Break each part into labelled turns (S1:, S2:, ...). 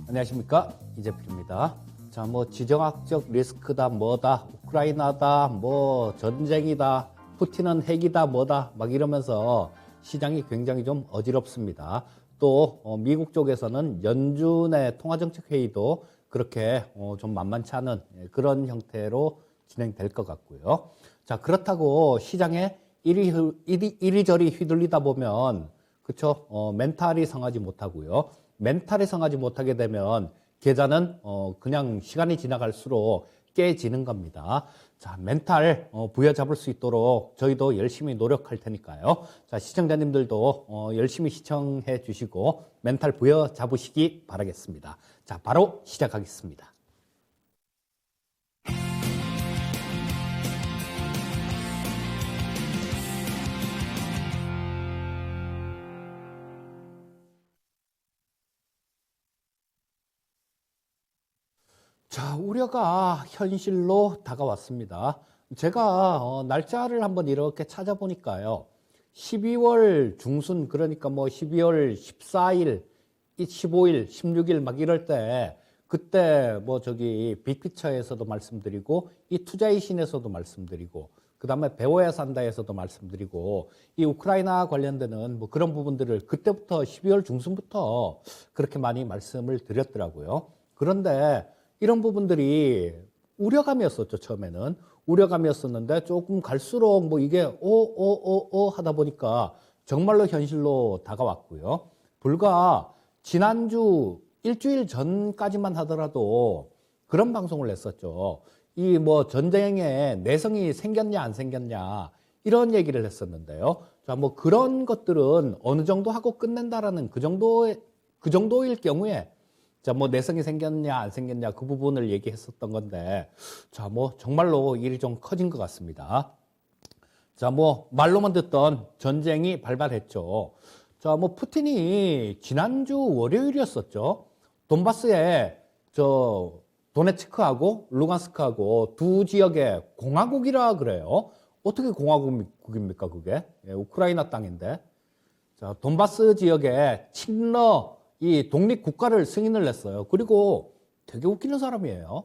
S1: 안녕하십니까, 이재필입니다. 자, 지정학적 리스크다, 뭐다, 우크라이나다, 전쟁이다, 푸틴은 핵이다, 뭐다, 막 이러면서 시장이 굉장히 좀 어지럽습니다. 또 미국 쪽에서는 연준의 통화정책회의도 그렇게 좀 만만치 않은 그런 형태로 진행될 것 같고요. 자, 그렇다고 시장에 이리저리 휘둘리다 보면, 그쵸, 멘탈이 상하지 못하고요. 멘탈이 상하지 못하게 되면 계좌는 그냥 시간이 지나갈수록 깨지는 겁니다. 자, 멘탈 부여잡을 수 있도록 저희도 열심히 노력할 테니까요. 자, 시청자님들도 열심히 시청해 주시고 멘탈 부여잡으시기 바라겠습니다. 자, 바로 시작하겠습니다. 자, 우려가 현실로 다가왔습니다. 제가 날짜를 한번 이렇게 찾아보니까요. 12월 중순, 그러니까 12월 14일, 15일, 16일 막 이럴 때, 그때 빅피처에서도 말씀드리고, 이 투자의 신에서도 말씀드리고, 그 다음에 배워야 산다에서도 말씀드리고, 이 우크라이나 관련되는 그런 부분들을 그때부터 12월 중순부터 그렇게 많이 말씀을 드렸더라고요. 그런데 이런 부분들이 우려감이었었죠, 처음에는. 우려감이었었는데 조금 갈수록 이게 하다 보니까 정말로 현실로 다가왔고요. 불과 지난주 일주일 전까지만 하더라도 그런 방송을 했었죠. 이 전쟁에 내성이 생겼냐 안 생겼냐 이런 얘기를 했었는데요. 자, 그런 것들은 어느 정도 하고 끝낸다라는 그 정도일 경우에, 자, 내성이 생겼냐, 안 생겼냐, 그 부분을 얘기했었던 건데, 자, 정말로 일이 좀 커진 것 같습니다. 자, 말로만 듣던 전쟁이 발발했죠. 자, 푸틴이 지난주 월요일이었었죠. 돈바스에, 도네츠크하고 루간스크하고 두 지역의 공화국이라 그래요. 어떻게 공화국입니까, 그게? 예, 우크라이나 땅인데. 자, 돈바스 지역에 친러, 이 독립국가를 승인을 냈어요. 그리고 되게 웃기는 사람이에요.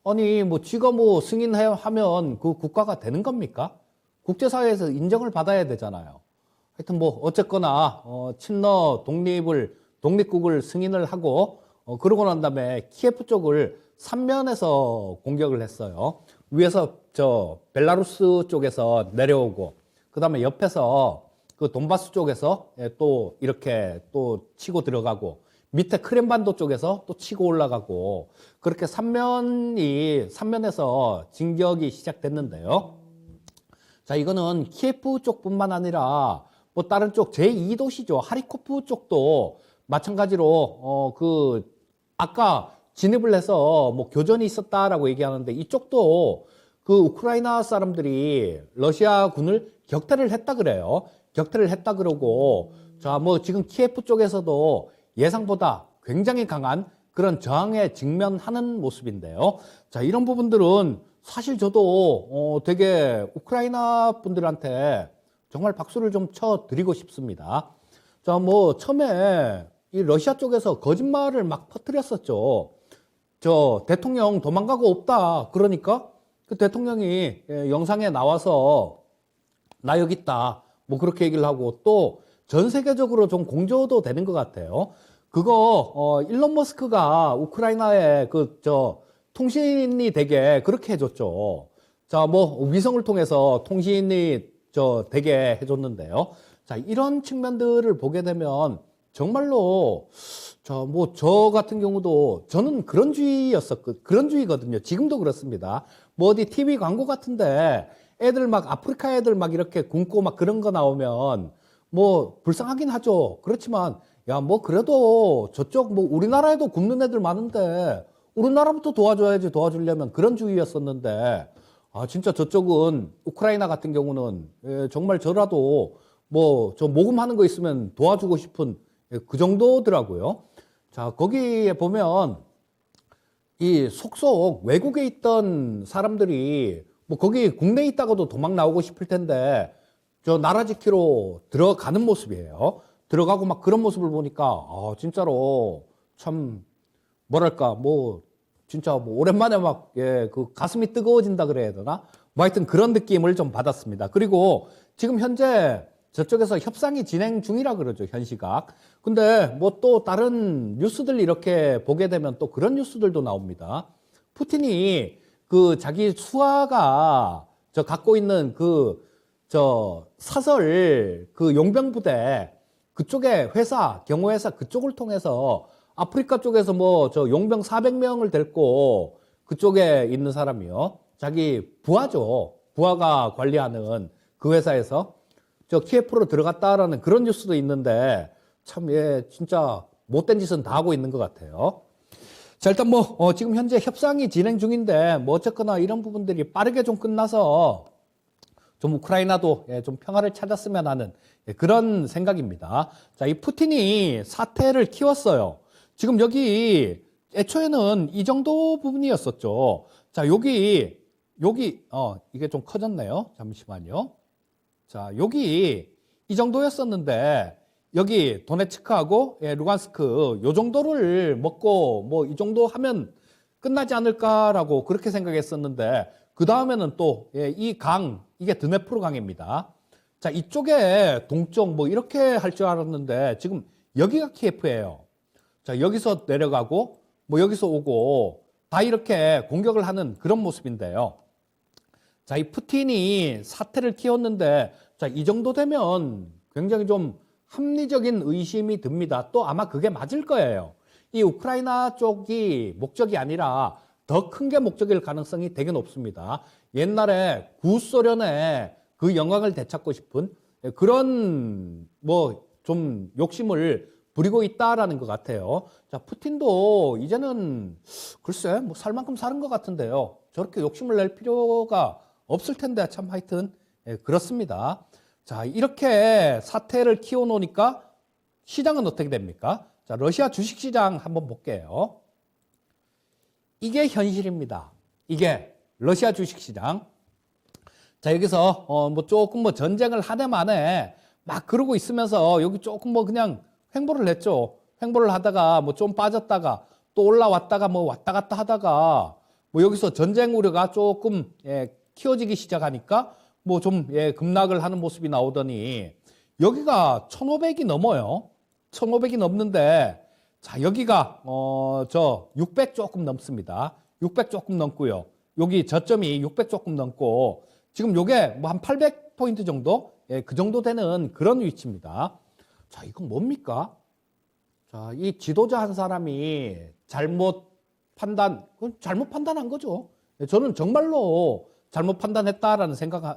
S1: 아니, 지가 승인하면 그 국가가 되는 겁니까? 국제사회에서 인정을 받아야 되잖아요. 하여튼 어쨌거나, 친러 독립국을 승인을 하고, 그러고 난 다음에 키예프 쪽을 3면에서 공격을 했어요. 위에서 벨라루스 쪽에서 내려오고, 그 다음에 옆에서 그 돈바스 쪽에서 또 이렇게 또 치고 들어가고, 밑에 크렘반도 쪽에서 또 치고 올라가고, 그렇게 3면에서 진격이 시작됐는데요. 자, 이거는 키예프 쪽뿐만 아니라 다른 쪽 제2도시죠. 하리코프 쪽도 마찬가지로 아까 진입을 해서 교전이 있었다라고 얘기하는데, 이쪽도 그 우크라이나 사람들이 러시아군을 격퇴를 했다 그래요. 격퇴를 했다 그러고, 자, 지금 키예프 쪽에서도 예상보다 굉장히 강한 그런 저항에 직면하는 모습인데요. 자, 이런 부분들은 사실 저도 되게 우크라이나 분들한테 정말 박수를 좀 쳐드리고 싶습니다. 자, 처음에 이 러시아 쪽에서 거짓말을 막 퍼뜨렸었죠. 대통령 도망가고 없다. 그러니까 그 대통령이 영상에 나와서 나 여기 있다. 그렇게 얘기를 하고, 또 전 세계적으로 좀 공조도 되는 것 같아요. 그거 일론 머스크가 우크라이나에 통신이 되게 그렇게 해줬죠. 자, 위성을 통해서 통신이 되게 해줬는데요. 자, 이런 측면들을 보게 되면 정말로 저 같은 경우도 저는 그런 주의거든요. 지금도 그렇습니다. 어디 TV 광고 같은데 애들 아프리카 애들 이렇게 굶고 그런 거 나오면 불쌍하긴 하죠. 그렇지만 야, 그래도 저쪽 우리나라에도 굶는 애들 많은데 우리나라부터 도와줘야지. 도와주려면, 그런 주의였었는데, 아, 진짜 저쪽은 우크라이나 같은 경우는 정말 저라도 저 모금하는 거 있으면 도와주고 싶은 그 정도더라고요. 자, 거기에 보면 이 속속 외국에 있던 사람들이 거기 국내에 있다가도 도망 나오고 싶을 텐데 나라 지키러 들어가는 모습이에요. 들어가고 그런 모습을 보니까 진짜로 참 뭐랄까, 뭐, 진짜 뭐, 오랜만에 막, 예, 그 가슴이 뜨거워진다 그래야 되나? 뭐 하여튼 그런 느낌을 좀 받았습니다. 그리고 지금 현재 저쪽에서 협상이 진행 중이라 그러죠, 현 시각. 근데 뭐 또 다른 뉴스들 이렇게 보게 되면 또 그런 뉴스들도 나옵니다. 푸틴이 그 자기 수하가 저 갖고 있는 그 저 사설 그 용병부대 그쪽에 회사, 경호회사 그쪽을 통해서 아프리카 쪽에서 뭐 저 용병 400명을 데리고 그쪽에 있는 사람이요. 자기 부하죠. 부하가 관리하는 그 회사에서 저 키예프로 들어갔다라는 그런 뉴스도 있는데 참, 예, 진짜 못된 짓은 다 하고 있는 것 같아요. 자, 일단 뭐, 지금 현재 협상이 진행 중인데 뭐 어쨌거나 이런 부분들이 빠르게 좀 끝나서 좀 우크라이나도 예, 좀 평화를 찾았으면 하는 예, 그런 생각입니다. 자, 이 푸틴이 사태를 키웠어요. 지금 여기 애초에는 이 정도 부분이었었죠. 자, 여기 이게 좀 커졌네요. 잠시만요. 자, 여기 이 정도였었는데 여기 도네츠크하고 예, 루간스크 요 정도를 먹고 뭐 이 정도 하면 끝나지 않을까라고 그렇게 생각했었는데 그 다음에는 또 이 강, 이게 드네프르 강입니다. 자, 이쪽에 동쪽 뭐 이렇게 할 줄 알았는데 지금 여기가 키예프예요. 자, 여기서 내려가고 뭐 여기서 오고 다 이렇게 공격을 하는 그런 모습인데요. 자, 이 푸틴이 사태를 키웠는데 자, 이 정도 되면 굉장히 좀 합리적인 의심이 듭니다. 또 아마 그게 맞을 거예요. 이 우크라이나 쪽이 목적이 아니라 더 큰 게 목적일 가능성이 되게 높습니다. 옛날에 구소련의 그 영광을 되찾고 싶은 그런 뭐 좀 욕심을 부리고 있다라는 것 같아요. 자, 푸틴도 이제는 글쎄 뭐 살 만큼 사는 것 같은데요. 저렇게 욕심을 낼 필요가 없을 텐데 참 하여튼 그렇습니다. 자, 이렇게 사태를 키워놓으니까 시장은 어떻게 됩니까? 자, 러시아 주식시장 한번 볼게요. 이게 현실입니다. 이게 러시아 주식시장. 자, 여기서 뭐 조금 뭐 전쟁을 하네 마네 막 그러고 있으면서 여기 조금 뭐 그냥 횡보를 했죠. 횡보를 하다가 뭐 좀 빠졌다가 또 올라왔다가 뭐 왔다 갔다 하다가 뭐 여기서 전쟁 우려가 조금 키워지기 시작하니까 뭐 좀 급락을 하는 모습이 나오더니 여기가 1,500이 넘어요. 1,500이 넘는데 자, 여기가 저 600 조금 넘습니다. 600 조금 넘고요. 여기 저점이 600 조금 넘고 지금 요게 뭐 한 800포인트 정도? 예, 그 정도 되는 그런 위치입니다. 자, 이건 뭡니까? 자, 이 지도자 한 사람이 잘못 판단한 거죠. 저는 정말로 잘못 판단했다라는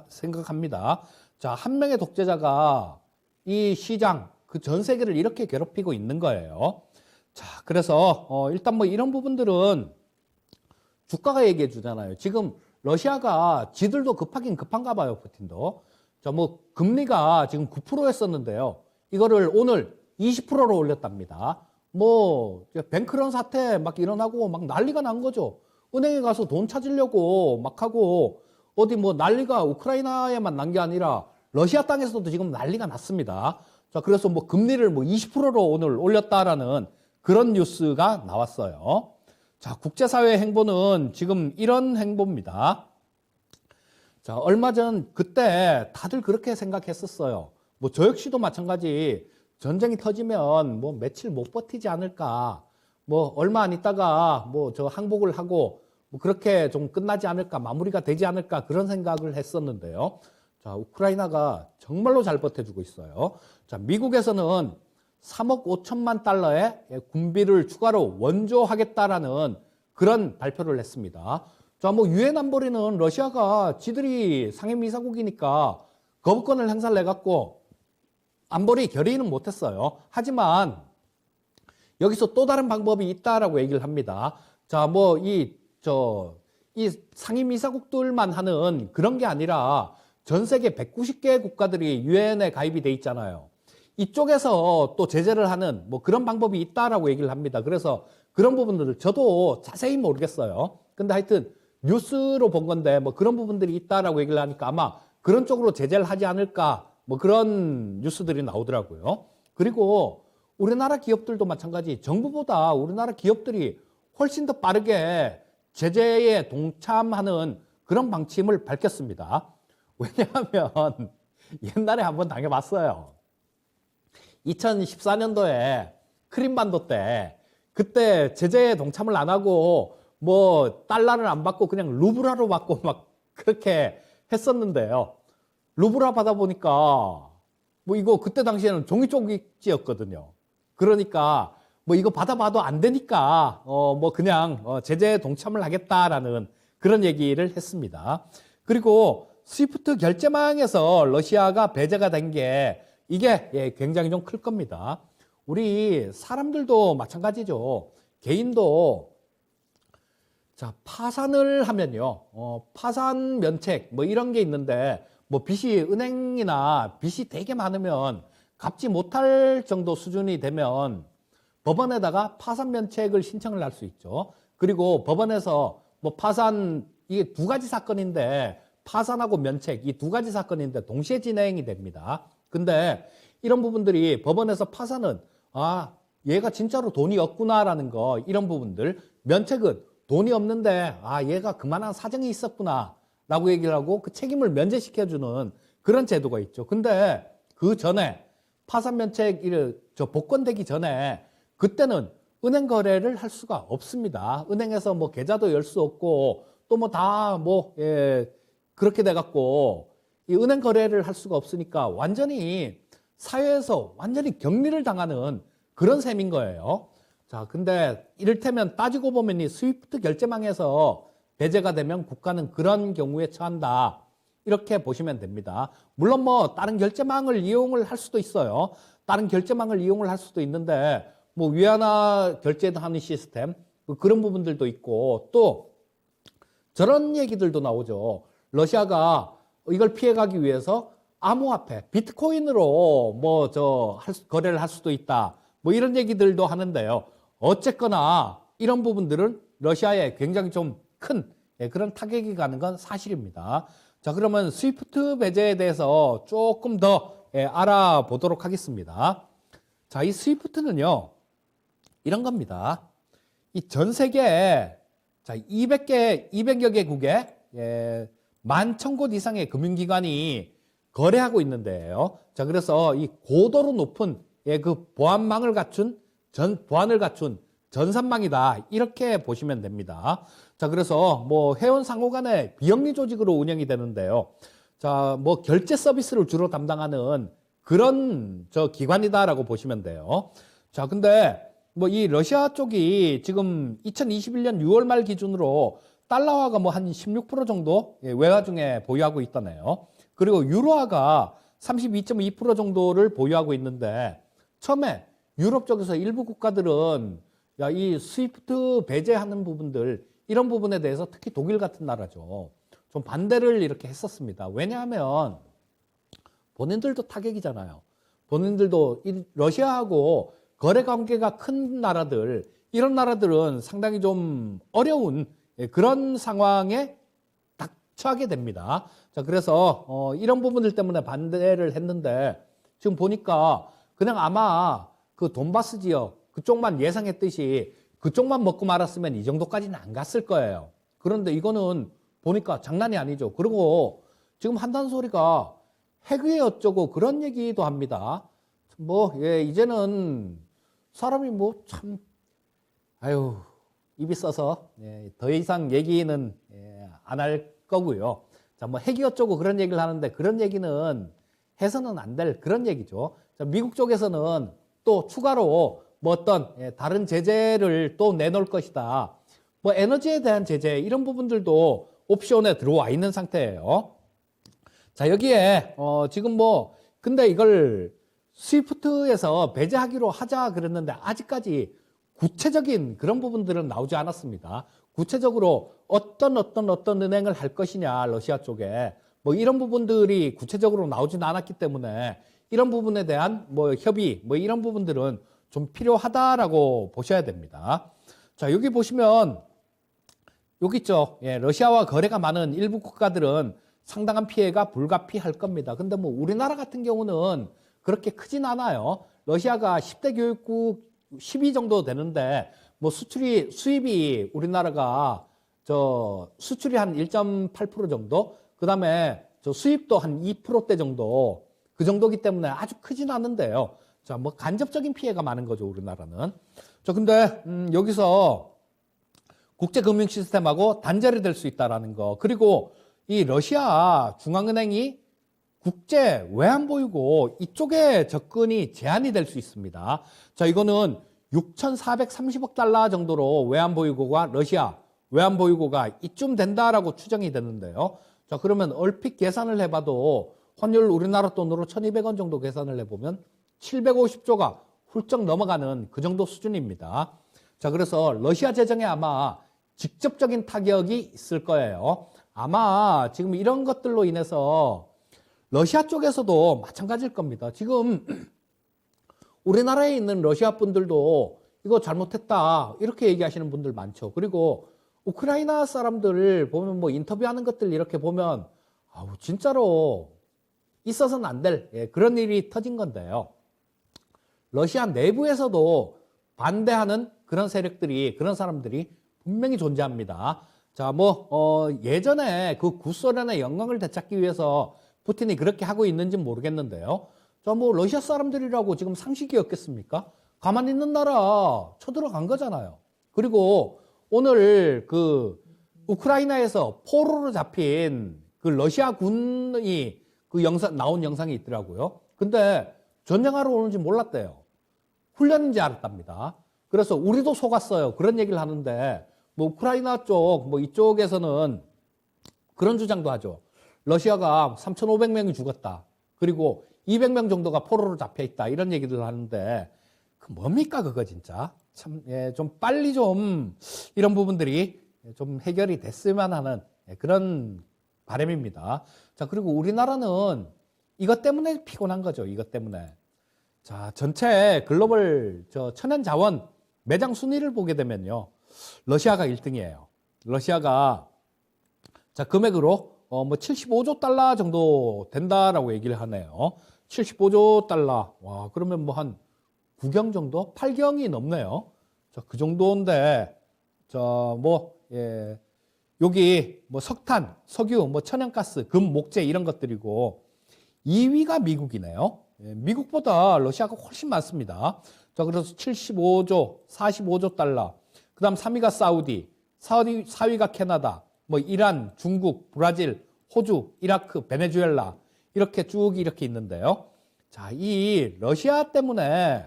S1: 생각합니다. 자, 한 명의 독재자가 이 시장, 그 전 세계를 이렇게 괴롭히고 있는 거예요. 자, 그래서 일단 뭐 이런 부분들은 주가가 얘기해 주잖아요. 지금 러시아가 지들도 급하긴 급한가 봐요, 푸틴도. 자, 뭐 금리가 지금 9%였었는데요. 이거를 오늘 20%로 올렸답니다. 뭐 뱅크런 사태 막 일어나고 막 난리가 난 거죠. 은행에 가서 돈 찾으려고 막 하고 어디 뭐 난리가 우크라이나에만 난 게 아니라 러시아 땅에서도 지금 난리가 났습니다. 자, 그래서 뭐 금리를 뭐 20%로 오늘 올렸다라는 그런 뉴스가 나왔어요. 자, 국제사회 행보는 지금 이런 행보입니다. 자, 얼마 전 그때 다들 그렇게 생각했었어요. 뭐 저 역시도 마찬가지 전쟁이 터지면 뭐 며칠 못 버티지 않을까. 뭐 얼마 안 있다가 뭐 저 항복을 하고 뭐 그렇게 좀 끝나지 않을까, 마무리가 되지 않을까 그런 생각을 했었는데요. 자, 우크라이나가 정말로 잘 버텨주고 있어요. 자, 미국에서는 3억 5천만 달러의 군비를 추가로 원조하겠다라는 그런 발표를 했습니다. 자, 뭐 유엔 안보리는 러시아가 지들이 상임이사국이니까 거부권을 행사를 해갖고 안보리 결의는 못했어요. 하지만 여기서 또 다른 방법이 있다라고 얘기를 합니다. 자, 뭐 이 상임이사국들만 하는 그런 게 아니라 전 세계 190개 국가들이 유엔에 가입이 돼 있잖아요. 이쪽에서 또 제재를 하는 뭐 그런 방법이 있다라고 얘기를 합니다. 그래서 그런 부분들을 저도 자세히 모르겠어요. 근데 하여튼 뉴스로 본 건데 뭐 그런 부분들이 있다라고 얘기를 하니까 아마 그런 쪽으로 제재를 하지 않을까 뭐 그런 뉴스들이 나오더라고요. 그리고 우리나라 기업들도 마찬가지 정부보다 우리나라 기업들이 훨씬 더 빠르게 제재에 동참하는 그런 방침을 밝혔습니다. 왜냐하면 옛날에 한번 당해봤어요. 2014년도에 크림반도 때 그때 제재에 동참을 안 하고 뭐 달러를 안 받고 그냥 루블화로 받고 막 그렇게 했었는데요. 루블화 받아 보니까 뭐 이거 그때 당시에는 종이쪽지였거든요. 그러니까 뭐 이거 받아봐도 안 되니까 뭐 그냥 제재에 동참을 하겠다라는 그런 얘기를 했습니다. 그리고 스위프트 결제망에서 러시아가 배제가 된 게 이게 굉장히 좀 클 겁니다. 우리 사람들도 마찬가지죠. 개인도 자, 파산을 하면요. 파산 면책 뭐 이런 게 있는데 뭐 빚이 은행이나 빚이 되게 많으면 갚지 못할 정도 수준이 되면 법원에다가 파산 면책을 신청을 할 수 있죠. 그리고 법원에서 뭐 파산 이게 두 가지 사건인데 파산하고 면책 이 두 가지 사건인데 동시에 진행이 됩니다. 근데 이런 부분들이 법원에서 파산은 얘가 진짜로 돈이 없구나라는 거 이런 부분들 면책은 돈이 없는데 얘가 그만한 사정이 있었구나 라고 얘기를 하고 그 책임을 면제시켜주는 그런 제도가 있죠. 근데 그 전에 파산 면책 복권되기 전에 그때는 은행 거래를 할 수가 없습니다. 은행에서 뭐 계좌도 열 수 없고 또 뭐 다 그렇게 돼갖고 이 은행 거래를 할 수가 없으니까 완전히 사회에서 완전히 격리를 당하는 그런 셈인 거예요. 자, 근데 이를테면 따지고 보면 이 스위프트 결제망에서 배제가 되면 국가는 그런 경우에 처한다. 이렇게 보시면 됩니다. 물론 뭐 다른 결제망을 이용을 할 수도 있어요. 다른 결제망을 이용을 할 수도 있는데 뭐 위안화 결제하는 시스템 그런 부분들도 있고 또 저런 얘기들도 나오죠. 러시아가 이걸 피해가기 위해서 암호화폐, 비트코인으로 거래를 할 수도 있다. 뭐 이런 얘기들도 하는데요. 어쨌거나 이런 부분들은 러시아에 굉장히 좀 큰 그런 타격이 가는 건 사실입니다. 자, 그러면 스위프트 배제에 대해서 조금 더 알아보도록 하겠습니다. 자, 이 스위프트는요, 이런 겁니다. 이 전 세계에 200여 개국에 11,000곳 이상의 금융기관이 거래하고 있는데요. 자, 그래서 이 고도로 높은 그 보안을 갖춘 전산망이다. 이렇게 보시면 됩니다. 자, 그래서 뭐 회원 상호 간의 비영리 조직으로 운영이 되는데요. 자, 뭐 결제 서비스를 주로 담당하는 그런 기관이다라고 보시면 돼요. 자, 근데 뭐 이 러시아 쪽이 지금 2021년 6월 말 기준으로 달러화가 뭐 한 16% 정도 외화 중에 보유하고 있다네요. 그리고 유로화가 32.2% 정도를 보유하고 있는데 처음에 유럽 쪽에서 일부 국가들은 이 스위프트 배제하는 부분들 이런 부분에 대해서 특히 독일 같은 나라죠. 좀 반대를 이렇게 했었습니다. 왜냐하면 본인들도 타격이잖아요. 본인들도 러시아하고 거래 관계가 큰 나라들 이런 나라들은 상당히 좀 어려운 그런 상황에 처하게 됩니다. 자, 그래서 이런 부분들 때문에 반대를 했는데 지금 보니까 그냥 아마 그 돈바스 지역 그쪽만 예상했듯이 그쪽만 먹고 말았으면 이 정도까지는 안 갔을 거예요. 그런데 이거는 보니까 장난이 아니죠. 그리고 지금 한다는 소리가 핵의 어쩌고 그런 얘기도 합니다. 이제는 사람이 입이 써서 더 이상 얘기는 안 할 거고요. 자, 뭐 핵이 어쩌고 그런 얘기를 하는데 그런 얘기는 해서는 안 될 그런 얘기죠. 자, 미국 쪽에서는 또 추가로 뭐 어떤 다른 제재를 또 내놓을 것이다. 뭐 에너지에 대한 제재 이런 부분들도 옵션에 들어와 있는 상태예요. 자, 여기에 지금 근데 이걸 스위프트에서 배제하기로 하자 그랬는데 아직까지 구체적인 그런 부분들은 나오지 않았습니다. 구체적으로 어떤 은행을 할 것이냐 러시아 쪽에 뭐 이런 부분들이 구체적으로 나오진 않았기 때문에 이런 부분에 대한 협의 이런 부분들은 좀 필요하다라고 보셔야 됩니다. 자, 여기 보시면 여기 있죠. 러시아와 거래가 많은 일부 국가들은 상당한 피해가 불가피할 겁니다. 근데 우리나라 같은 경우는 그렇게 크진 않아요. 러시아가 10대 교육국 12 정도 되는데 뭐 수입이 우리나라가 수출이 한 1.8% 정도, 그다음에 수입도 한 2%대 정도, 그 정도기 때문에 아주 크진 않은데요. 자, 뭐 간접적인 피해가 많은 거죠, 우리나라는. 자, 근데 여기서 국제 금융 시스템하고 단절이 될 수 있다라는 거. 그리고 이 러시아 중앙은행이 국제 외환 보유고 이쪽에 접근이 제한이 될 수 있습니다. 자, 이거는 6,430억 달러 정도로 외환 보유고가 러시아 외환 보유고가 이쯤 된다라고 추정이 되는데요. 자, 그러면 얼핏 계산을 해봐도 환율 우리나라 돈으로 1,200원 정도 계산을 해보면 750조가 훌쩍 넘어가는 그 정도 수준입니다. 자, 그래서 러시아 재정에 아마 직접적인 타격이 있을 거예요. 아마 지금 이런 것들로 인해서 러시아 쪽에서도 마찬가지일 겁니다. 지금 우리나라에 있는 러시아 분들도 이거 잘못했다 이렇게 얘기하시는 분들 많죠. 그리고 우크라이나 사람들 보면 뭐 인터뷰하는 것들 이렇게 보면 아우 진짜로 있어서는 안 될 그런 일이 터진 건데요. 러시아 내부에서도 반대하는 그런 세력들이, 그런 사람들이 분명히 존재합니다. 자, 예전에 그 구소련의 영광을 되찾기 위해서 푸틴이 그렇게 하고 있는지 모르겠는데요. 자, 러시아 사람들이라고 지금 상식이 없겠습니까? 가만히 있는 나라 쳐들어간 거잖아요. 그리고 오늘 그 우크라이나에서 포로로 잡힌 그 러시아 군이 나온 영상이 있더라고요. 근데 전쟁하러 오는지 몰랐대요. 훈련인지 알았답니다. 그래서 우리도 속았어요. 그런 얘기를 하는데, 우크라이나 쪽, 이쪽에서는 그런 주장도 하죠. 러시아가 3,500명이 죽었다. 그리고 200명 정도가 포로로 잡혀 있다. 이런 얘기를 하는데, 뭡니까, 그거 진짜? 참, 좀 빨리 좀 이런 부분들이 좀 해결이 됐으면 하는 그런 바람입니다. 자, 그리고 우리나라는 이것 때문에 피곤한 거죠. 이것 때문에. 자, 전체 글로벌 천연 자원 매장 순위를 보게 되면요. 러시아가 1등이에요. 러시아가 자, 금액으로 75조 달러 정도 된다라고 얘기를 하네요. 75조 달러. 와, 그러면 한 9경 정도? 8경이 넘네요. 자, 그 정도인데 여기 석탄, 석유, 천연가스, 금, 목재 이런 것들이고 2위가 미국이네요. 미국보다 러시아가 훨씬 많습니다. 자, 그래서 75조, 45조 달러. 그 다음 3위가 사우디, 4위가 캐나다, 이란, 중국, 브라질, 호주, 이라크, 베네수엘라 이렇게 쭉 이렇게 있는데요. 자, 이 러시아 때문에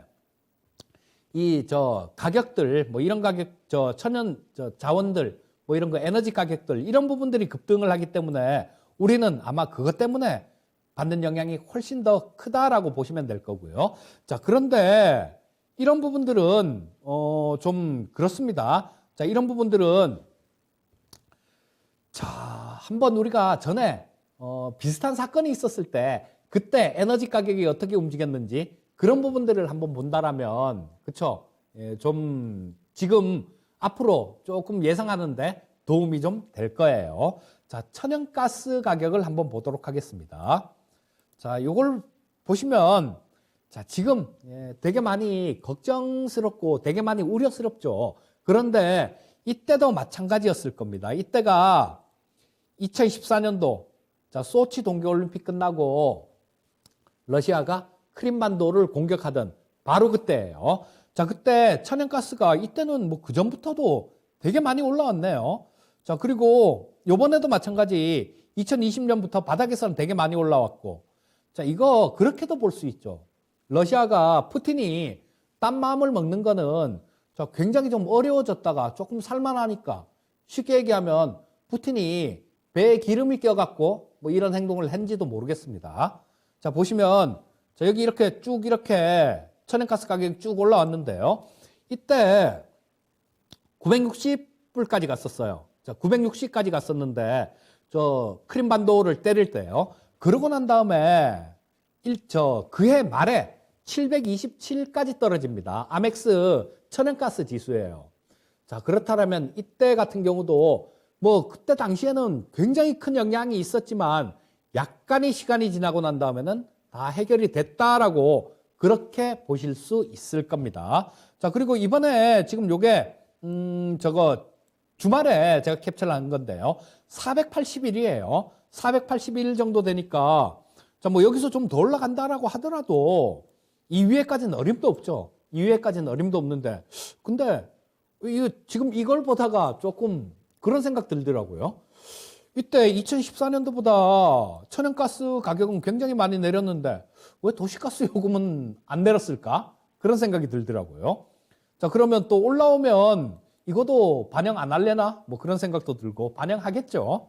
S1: 가격들, 이런 가격, 천연 자원들, 이런 거 에너지 가격들 이런 부분들이 급등을 하기 때문에 우리는 아마 그것 때문에 받는 영향이 훨씬 더 크다라고 보시면 될 거고요. 자, 그런데 이런 부분들은 좀 그렇습니다. 자, 이런 부분들은 한번 우리가 전에 비슷한 사건이 있었을 때 그때 에너지 가격이 어떻게 움직였는지 그런 부분들을 한번 본다라면 그쵸? 좀 지금 앞으로 조금 예상하는데 도움이 좀 될 거예요. 자, 천연가스 가격을 한번 보도록 하겠습니다. 자, 요걸 보시면 자, 지금 되게 많이 걱정스럽고 되게 많이 우려스럽죠. 그런데 이때도 마찬가지였을 겁니다. 이때가 2014년도 자, 소치 동계올림픽 끝나고 러시아가 크림반도를 공격하던 바로 그때예요. 자, 그때 천연가스가 이때는 그 전부터도 되게 많이 올라왔네요. 자, 그리고 요번에도 마찬가지 2020년부터 바닥에서는 되게 많이 올라왔고 자, 이거 그렇게도 볼 수 있죠. 러시아가 푸틴이 딴 마음을 먹는 거는 굉장히 좀 어려워졌다가 조금 살만하니까 쉽게 얘기하면 푸틴이 배에 기름이 껴갖고 이런 행동을 했는지도 모르겠습니다. 자, 보시면 자, 여기 이렇게 쭉 이렇게 천연가스 가격이 쭉 올라왔는데요. 이때 960불까지 갔었어요. 자, 960까지 갔었는데 크림반도를 때릴 때요. 그러고 난 다음에 그해 말에 727까지 떨어집니다. 아멕스 천연가스 지수예요. 자, 그렇다면 이때 같은 경우도 그때 당시에는 굉장히 큰 영향이 있었지만 약간의 시간이 지나고 난 다음에는 다 해결이 됐다라고 그렇게 보실 수 있을 겁니다. 자, 그리고 이번에 지금 요게, 저거, 주말에 제가 캡처를 한 건데요. 480일이에요. 480일 정도 되니까, 자, 뭐 여기서 좀 더 올라간다라고 하더라도, 이 위에까지는 어림도 없죠. 이 위에까지는 어림도 없는데, 근데, 이거 지금 이걸 보다가 조금 그런 생각 들더라고요. 이때 2014년도보다 천연가스 가격은 굉장히 많이 내렸는데 왜 도시가스 요금은 안 내렸을까? 그런 생각이 들더라고요. 자, 그러면 또 올라오면 이것도 반영 안 할래나? 뭐 그런 생각도 들고 반영하겠죠.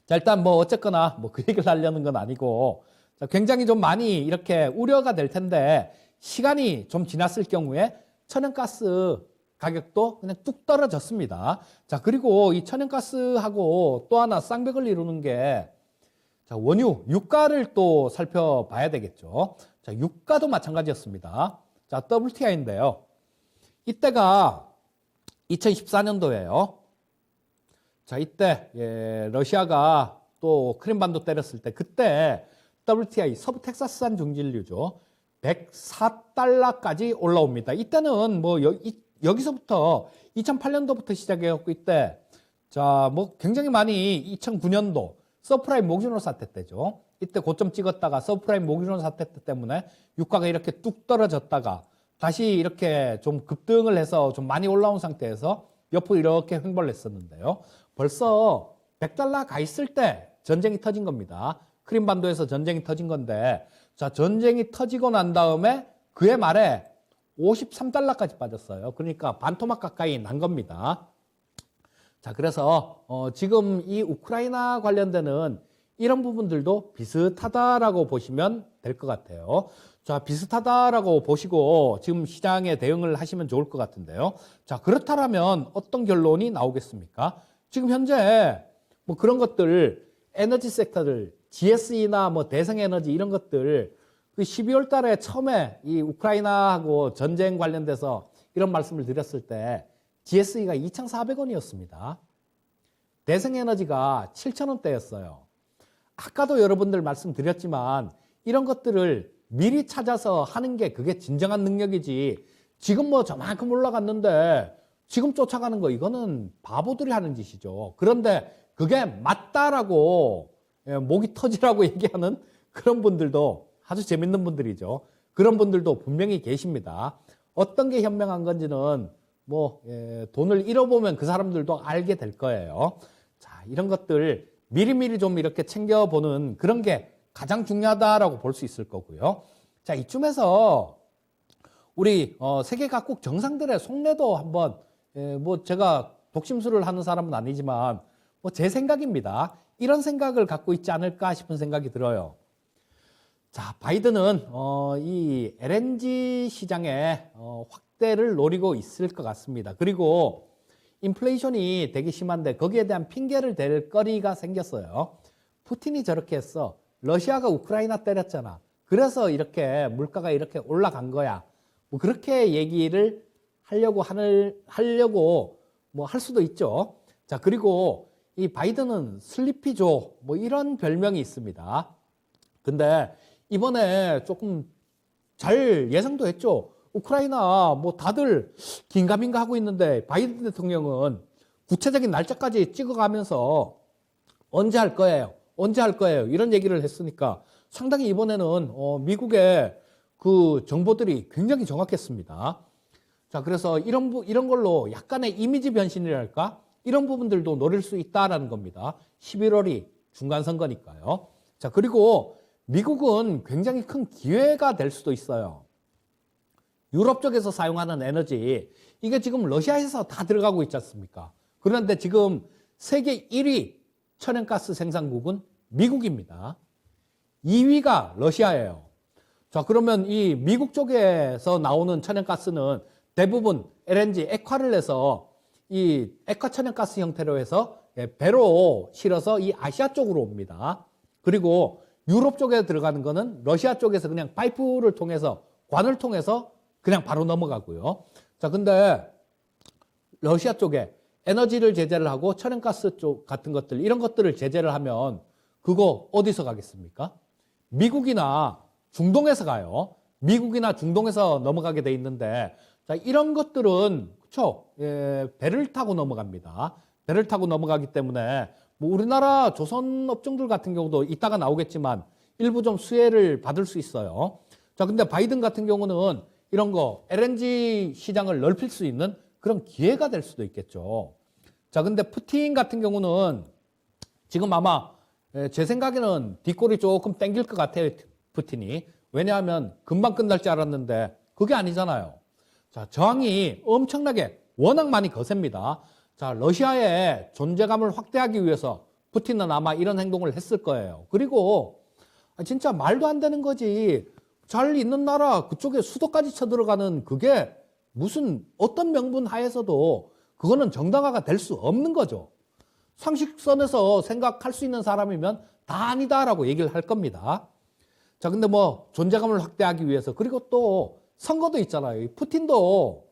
S1: 자, 일단 뭐 어쨌거나 뭐 그 얘기를 하려는 건 아니고 자, 굉장히 좀 많이 이렇게 우려가 될 텐데 시간이 좀 지났을 경우에 천연가스 가격도 그냥 뚝 떨어졌습니다. 자, 그리고 이 천연가스하고 또 하나 쌍벽을 이루는 게 자, 원유, 유가를 또 살펴봐야 되겠죠. 자, 유가도 마찬가지였습니다. 자, WTI인데요. 이때가 2014년도예요. 자, 이때 러시아가 또 크림반도 때렸을 때 그때 WTI 서부 텍사스산 중진류죠. 104달러까지 올라옵니다. 이때는 뭐 여기서부터 2008년도부터 시작해갖고 이때 자, 뭐 굉장히 많이 2009년도 서프라임 모기노 사태 때죠. 이때 고점 찍었다가 서프라임 모기노 사태 때문에 유가가 이렇게 뚝 떨어졌다가 다시 이렇게 좀 급등을 해서 좀 많이 올라온 상태에서 옆으로 이렇게 횡보를 했었는데요. 벌써 100달러 가 있을 때 전쟁이 터진 겁니다. 크림반도에서 전쟁이 터진 건데 자, 전쟁이 터지고 난 다음에 그해 말에 53달러까지 빠졌어요. 그러니까 반토막 가까이 난 겁니다. 자, 그래서 지금 이 우크라이나 관련되는 이런 부분들도 비슷하다라고 보시면 될 것 같아요. 자, 비슷하다라고 보시고 지금 시장에 대응을 하시면 좋을 것 같은데요. 자, 그렇다면 어떤 결론이 나오겠습니까? 지금 현재 뭐 그런 것들 에너지 섹터들 GSE나 뭐 대성에너지 이런 것들 그 12월 달에 처음에 이 우크라이나하고 전쟁 관련돼서 이런 말씀을 드렸을 때 GSE가 2,400원이었습니다. 대성에너지가 7,000원대였어요. 아까도 여러분들 말씀드렸지만 이런 것들을 미리 찾아서 하는 게 그게 진정한 능력이지 지금 뭐 저만큼 올라갔는데 지금 쫓아가는 거 이거는 바보들이 하는 짓이죠. 그런데 그게 맞다라고 목이 터지라고 얘기하는 그런 분들도 아주 재밌는 분들이죠. 그런 분들도 분명히 계십니다. 어떤 게 현명한 건지는 뭐 돈을 잃어보면 그 사람들도 알게 될 거예요. 자, 이런 것들 미리미리 좀 이렇게 챙겨보는 그런 게 가장 중요하다라고 볼 수 있을 거고요. 자, 이쯤에서 우리 세계 각국 정상들의 속내도 한번 뭐 제가 독심술을 하는 사람은 아니지만 뭐 제 생각입니다. 이런 생각을 갖고 있지 않을까 싶은 생각이 들어요. 자, 바이든은 이 LNG 시장의 확대를 노리고 있을 것 같습니다. 그리고 인플레이션이 되게 심한데 거기에 대한 핑계를 댈 거리가 생겼어요. 푸틴이 저렇게 했어. 러시아가 우크라이나 때렸잖아. 그래서 이렇게 물가가 이렇게 올라간 거야. 뭐 그렇게 얘기를 하려고 뭐 할 수도 있죠. 자, 그리고 이 바이든은 슬리피조 뭐 이런 별명이 있습니다. 근데 이번에 조금 잘 예상도 했죠. 우크라이나 뭐 다들 긴가민가 하고 있는데 바이든 대통령은 구체적인 날짜까지 찍어가면서 언제 할 거예요? 언제 할 거예요? 이런 얘기를 했으니까 상당히 이번에는 미국의 그 정보들이 굉장히 정확했습니다. 자, 그래서 이런 걸로 약간의 이미지 변신이랄까? 이런 부분들도 노릴 수 있다라는 겁니다. 11월이 중간선거니까요. 자, 그리고 미국은 굉장히 큰 기회가 될 수도 있어요. 유럽 쪽에서 사용하는 에너지, 이게 지금 러시아에서 다 들어가고 있지 않습니까? 그런데 지금 세계 1위 천연가스 생산국은 미국입니다. 2위가 러시아예요. 자, 그러면 이 미국 쪽에서 나오는 천연가스는 대부분 LNG 액화를 내서 이 액화 천연가스 형태로 해서 배로 실어서 이 아시아 쪽으로 옵니다. 그리고 유럽 쪽에 들어가는 거는 러시아 쪽에서 그냥 파이프를 통해서 관을 통해서 그냥 바로 넘어가고요. 자, 근데 러시아 쪽에 에너지를 제재를 하고 천연가스 쪽 같은 것들 이런 것들을 제재를 하면 그거 어디서 가겠습니까? 미국이나 중동에서 가요. 미국이나 중동에서 넘어가게 돼 있는데 자, 이런 것들은 그렇죠. 배를 타고 넘어갑니다. 배를 타고 넘어가기 때문에 뭐 우리나라 조선 업종들 같은 경우도 이따가 나오겠지만 일부 좀 수혜를 받을 수 있어요. 자, 근데 바이든 같은 경우는 이런 거 LNG 시장을 넓힐 수 있는 그런 기회가 될 수도 있겠죠. 자, 근데 푸틴 같은 경우는 지금 아마 제 생각에는 뒷골이 조금 땡길 것 같아요. 푸틴이. 왜냐하면 금방 끝날 줄 알았는데 그게 아니잖아요. 자, 저항이 엄청나게 워낙 많이 거셉니다. 자, 러시아의 존재감을 확대하기 위해서 푸틴은 아마 이런 행동을 했을 거예요. 그리고 진짜 말도 안 되는 거지. 잘 있는 나라 그쪽에 수도까지 쳐들어가는 그게 무슨 어떤 명분 하에서도 그거는 정당화가 될 수 없는 거죠. 상식선에서 생각할 수 있는 사람이면 다 아니다라고 얘기를 할 겁니다. 자, 근데 뭐 존재감을 확대하기 위해서 그리고 또 선거도 있잖아요. 푸틴도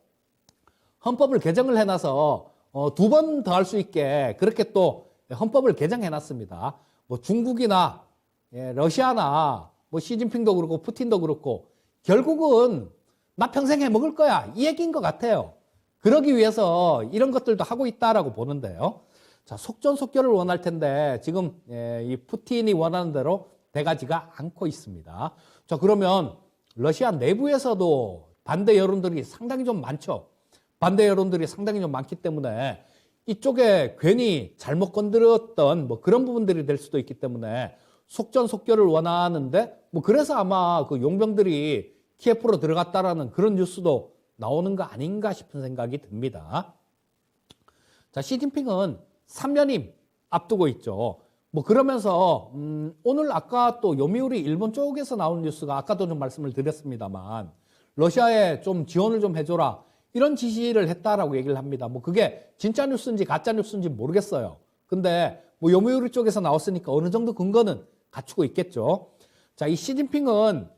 S1: 헌법을 개정을 해놔서 2번 더 할 수 있게 그렇게 또 헌법을 개정해놨습니다. 뭐 중국이나 러시아나 뭐 시진핑도 그렇고 푸틴도 그렇고 결국은 나 평생 해먹을 거야 이 얘기인 것 같아요. 그러기 위해서 이런 것들도 하고 있다라고 보는데요. 자, 속전속결을 원할 텐데 지금 이 푸틴이 원하는 대로 돼가지가 않고 있습니다. 자, 그러면 러시아 내부에서도 반대 여론들이 상당히 좀 많죠. 반대 여론들이 상당히 좀 많기 때문에 이쪽에 괜히 잘못 건드렸던 뭐 그런 부분들이 될 수도 있기 때문에 속전속결을 원하는데 뭐 그래서 아마 그 용병들이 키예프로 들어갔다라는 그런 뉴스도 나오는 거 아닌가 싶은 생각이 듭니다. 자, 시진핑은 3년임 앞두고 있죠. 뭐 그러면서 오늘 아까 또 요미우리 일본 쪽에서 나온 뉴스가 아까도 좀 말씀을 드렸습니다만 러시아에 좀 지원을 좀 해줘라 이런 지시를 했다라고 얘기를 합니다. 뭐 그게 진짜 뉴스인지 가짜 뉴스인지 모르겠어요. 근데 뭐 요미우리 쪽에서 나왔으니까 어느 정도 근거는 갖추고 있겠죠. 자, 이 시진핑은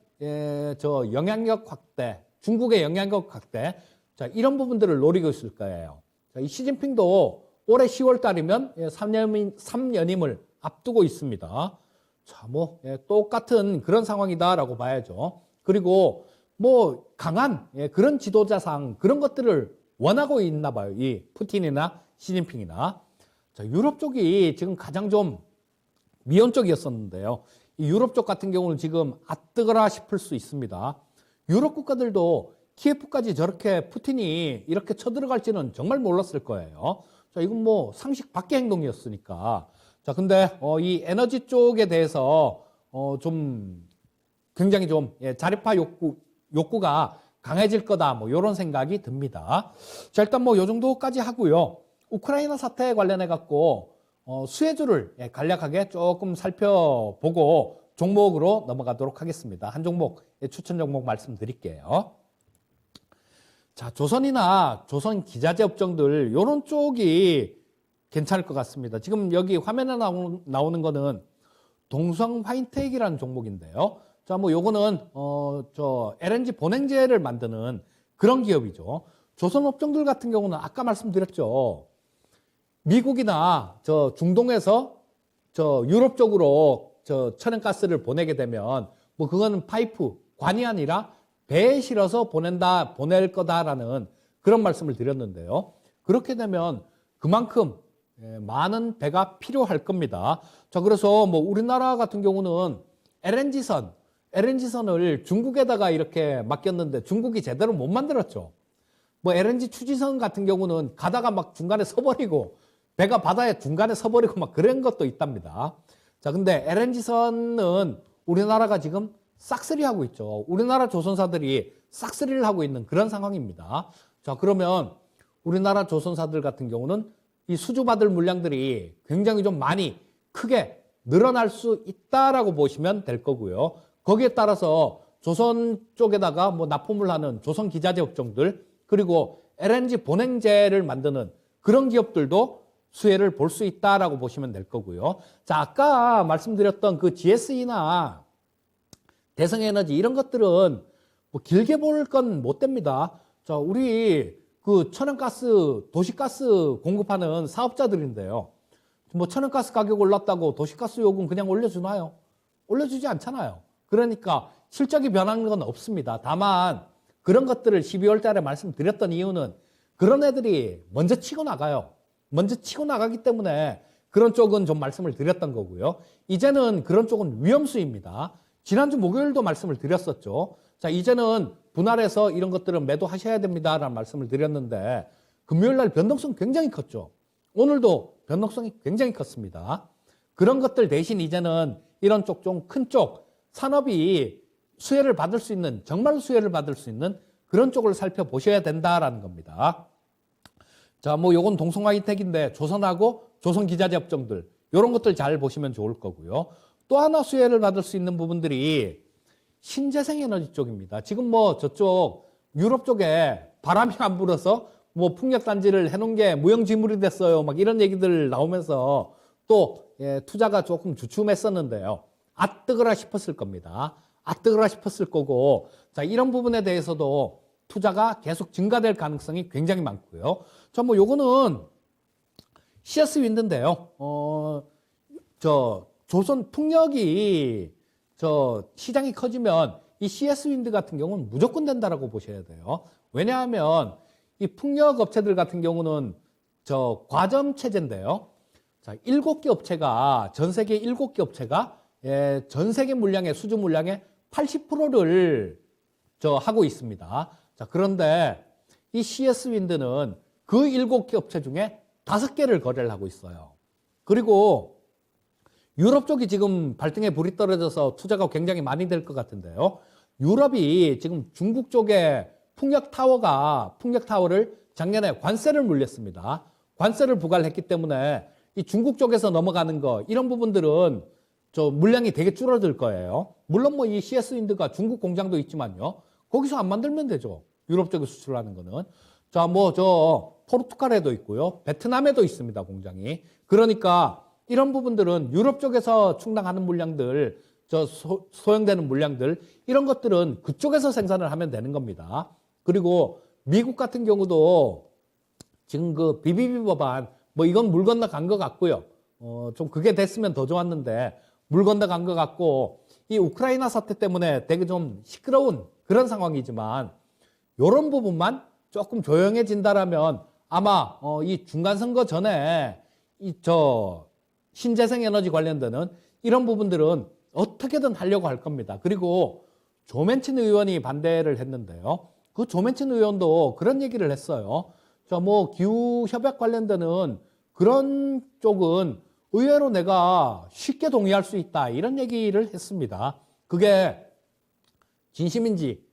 S1: 저 영향력 확대, 중국의 영향력 확대, 자, 이런 부분들을 노리고 있을 거예요. 자, 이 시진핑도 올해 10월 달이면 3년임을 앞두고 있습니다. 자, 뭐 똑같은 그런 상황이다라고 봐야죠. 그리고 뭐 강한 그런 지도자상 그런 것들을 원하고 있나 봐요. 이 푸틴이나 시진핑이나. 자, 유럽 쪽이 지금 가장 좀 미온 쪽이었었는데요. 이 유럽 쪽 같은 경우는 지금 아뜨거라 싶을 수 있습니다. 유럽 국가들도 키예프까지 저렇게 푸틴이 이렇게 쳐들어갈지는 정말 몰랐을 거예요. 자, 이건 뭐 상식 밖의 행동이었으니까. 자, 근데 이 에너지 쪽에 대해서 좀 굉장히 좀 자립화 욕구가 강해질 거다. 뭐 이런 생각이 듭니다. 자, 일단 뭐 요 정도까지 하고요. 우크라이나 사태에 관련해 갖고 수혜주를 간략하게 조금 살펴보고 종목으로 넘어가도록 하겠습니다. 한 종목 추천 종목 말씀드릴게요. 자, 조선이나 조선 기자재 업종들 이런 쪽이 괜찮을 것 같습니다. 지금 여기 화면에 나오는 거는 동성 화인텍이라는 종목인데요. 자, 뭐 요거는 저 LNG 본행제를 만드는 그런 기업이죠. 조선 업종들 같은 경우는 아까 말씀드렸죠. 미국이나 저 중동에서 저 유럽 쪽으로 저 천연가스를 보내게 되면 뭐 그거는 파이프 관이 아니라 배에 실어서 보낼 거다라는 그런 말씀을 드렸는데요. 그렇게 되면 그만큼 많은 배가 필요할 겁니다. 자, 그래서 뭐 우리나라 같은 경우는 LNG선을 중국에다가 이렇게 맡겼는데 중국이 제대로 못 만들었죠. 뭐 LNG 추진선 같은 경우는 가다가 막 중간에 서버리고 배가 바다에 중간에 서버리고 막 그런 것도 있답니다. 자, 근데 LNG선은 우리나라가 지금 싹쓸이 하고 있죠. 우리나라 조선사들이 싹쓸이를 하고 있는 그런 상황입니다. 자, 그러면 우리나라 조선사들 같은 경우는 이 수주받을 물량들이 굉장히 좀 많이 크게 늘어날 수 있다라고 보시면 될 거고요. 거기에 따라서 조선 쪽에다가 뭐 납품을 하는 조선 기자재 업종들 그리고 LNG 본행제를 만드는 그런 기업들도 수혜를 볼 수 있다라고 보시면 될 거고요. 자, 아까 말씀드렸던 그 GSE나 대성에너지 이런 것들은 뭐 길게 볼 건 못 됩니다. 자, 우리 그 천연가스, 도시가스 공급하는 사업자들인데요. 뭐 천연가스 가격 올랐다고 도시가스 요금 그냥 올려주나요? 올려주지 않잖아요. 그러니까 실적이 변하는 건 없습니다. 다만 그런 것들을 12월 달에 말씀드렸던 이유는 그런 애들이 먼저 치고 나가요. 먼저 치고 나가기 때문에 그런 쪽은 좀 말씀을 드렸던 거고요. 이제는 그런 쪽은 위험수입니다. 지난주 목요일도 말씀을 드렸었죠. 자, 이제는 분할해서 이런 것들은 매도하셔야 됩니다라는 말씀을 드렸는데 금요일 날 변동성 굉장히 컸죠. 오늘도 변동성이 굉장히 컸습니다. 그런 것들 대신 이제는 이런 쪽 좀 큰 쪽 산업이 수혜를 받을 수 있는 정말로 수혜를 받을 수 있는 그런 쪽을 살펴보셔야 된다라는 겁니다. 자, 뭐 요건 동성화이텍인데 조선하고 조선기자재 업종들 이런 것들 잘 보시면 좋을 거고요. 또 하나 수혜를 받을 수 있는 부분들이 신재생에너지 쪽입니다. 지금 뭐 저쪽 유럽 쪽에 바람이 안 불어서 뭐 풍력단지를 해놓은 게 무용지물이 됐어요. 막 이런 얘기들 나오면서 또 투자가 조금 주춤했었는데요. 아 뜨거라 싶었을 겁니다. 아 뜨거라 싶었을 거고, 자 이런 부분에 대해서도 투자가 계속 증가될 가능성이 굉장히 많고요. 자 뭐 요거는 CS 윈드인데요. 저 조선 풍력이 저 시장이 커지면 이 CS 윈드 같은 경우는 무조건 된다라고 보셔야 돼요. 왜냐하면 이 풍력 업체들 같은 경우는 저 과점 체제인데요. 자, 7개 업체가 전 세계 7개 업체가 전 세계 물량의 수주 물량의 80%를 저 하고 있습니다. 자, 그런데 이 CS 윈드는 그 7개 업체 중에 5개를 거래를 하고 있어요. 그리고 유럽 쪽이 지금 발등에 불이 떨어져서 투자가 굉장히 많이 될 것 같은데요. 유럽이 지금 중국 쪽에 풍력 타워를 작년에 관세를 물렸습니다. 관세를 부과를 했기 때문에 이 중국 쪽에서 넘어가는 거 이런 부분들은 저 물량이 되게 줄어들 거예요. 물론 뭐 이 CS 윈드가 중국 공장도 있지만요. 거기서 안 만들면 되죠. 유럽 쪽에 수출하는 거는. 자, 뭐 저 포르투갈에도 있고요. 베트남에도 있습니다, 공장이. 그러니까 이런 부분들은 유럽 쪽에서 충당하는 물량들, 저 소형되는 물량들 이런 것들은 그쪽에서 생산을 하면 되는 겁니다. 그리고 미국 같은 경우도 지금 그 BBB 법안 뭐 이건 물 건너간 것 같고요. 좀 그게 됐으면 더 좋았는데 물 건너간 것 같고 이 우크라이나 사태 때문에 되게 좀 시끄러운 그런 상황이지만 이런 부분만 조금 조용해진다라면 아마 이 중간 선거 전에 이 저 신재생 에너지 관련되는 이런 부분들은 어떻게든 하려고 할 겁니다. 그리고 조맨친 의원이 반대를 했는데요. 그 조맨친 의원도 그런 얘기를 했어요. 저 뭐 기후 협약 관련되는 그런 쪽은 의외로 내가 쉽게 동의할 수 있다 이런 얘기를 했습니다. 그게 진심인지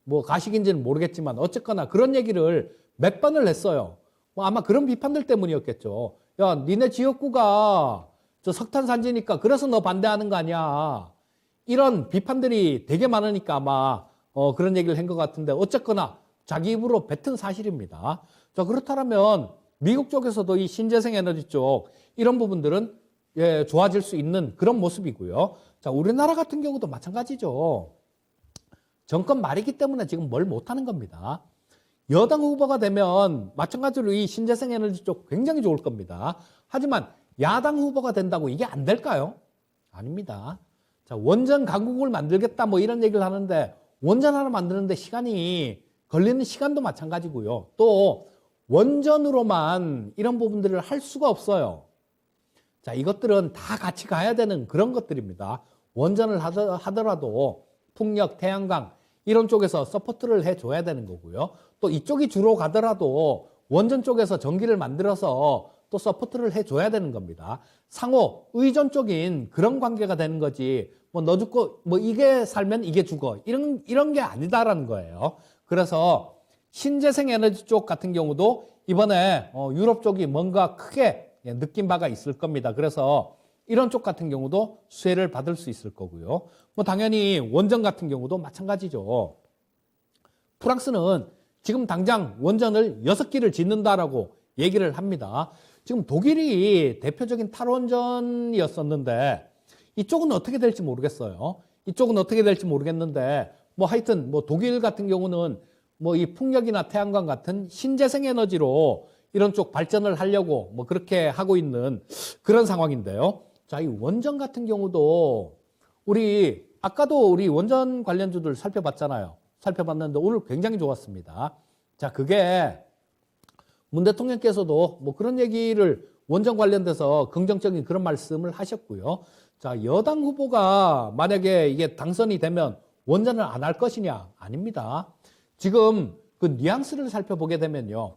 S1: 뭐 가식인지는 모르겠지만 어쨌거나 그런 얘기를 몇 번을 했어요. 뭐 아마 그런 비판들 때문이었겠죠. 야, 니네 지역구가 저 석탄 산지니까 그래서 너 반대하는 거 아니야. 이런 비판들이 되게 많으니까 아마 그런 얘기를 한 것 같은데 어쨌거나 자기 입으로 뱉은 사실입니다. 자, 그렇다면 미국 쪽에서도 이 신재생 에너지 쪽 이런 부분들은 좋아질 수 있는 그런 모습이고요. 자, 우리나라 같은 경우도 마찬가지죠. 정권 말이기 때문에 지금 뭘 못하는 겁니다. 여당 후보가 되면 마찬가지로 이 신재생 에너지 쪽 굉장히 좋을 겁니다. 하지만 야당 후보가 된다고 이게 안 될까요? 아닙니다. 자, 원전 강국을 만들겠다 뭐 이런 얘기를 하는데 원전 하나 만드는데 시간이 걸리는 시간도 마찬가지고요. 또 원전으로만 이런 부분들을 할 수가 없어요. 자, 이것들은 다 같이 가야 되는 그런 것들입니다. 원전을 하더라도 풍력, 태양광 이런 쪽에서 서포트를 해줘야 되는 거고요. 또 이쪽이 주로 가더라도 원전 쪽에서 전기를 만들어서 또 서포트를 해줘야 되는 겁니다. 상호 의존적인 그런 관계가 되는 거지. 뭐 너 죽고 뭐 이게 살면 이게 죽어 이런 게 아니다라는 거예요. 그래서 신재생 에너지 쪽 같은 경우도 이번에 유럽 쪽이 뭔가 크게 느낀 바가 있을 겁니다. 그래서 이런 쪽 같은 경우도 수혜를 받을 수 있을 거고요. 뭐 당연히 원전 같은 경우도 마찬가지죠. 프랑스는 지금 당장 원전을 6기를 짓는다라고 얘기를 합니다. 지금 독일이 대표적인 탈원전이었었는데 이쪽은 어떻게 될지 모르겠어요. 이쪽은 어떻게 될지 모르겠는데 뭐 하여튼 뭐 독일 같은 경우는 뭐 이 풍력이나 태양광 같은 신재생 에너지로 이런 쪽 발전을 하려고 뭐 그렇게 하고 있는 그런 상황인데요. 자, 이 원전 같은 경우도 우리 아까도 우리 원전 관련주들 살펴봤잖아요. 살펴봤는데 오늘 굉장히 좋았습니다. 자, 그게 문 대통령께서도 뭐 그런 얘기를 원전 관련돼서 긍정적인 그런 말씀을 하셨고요. 자, 여당 후보가 만약에 이게 당선이 되면 원전을 안 할 것이냐? 아닙니다. 지금 그 뉘앙스를 살펴보게 되면요.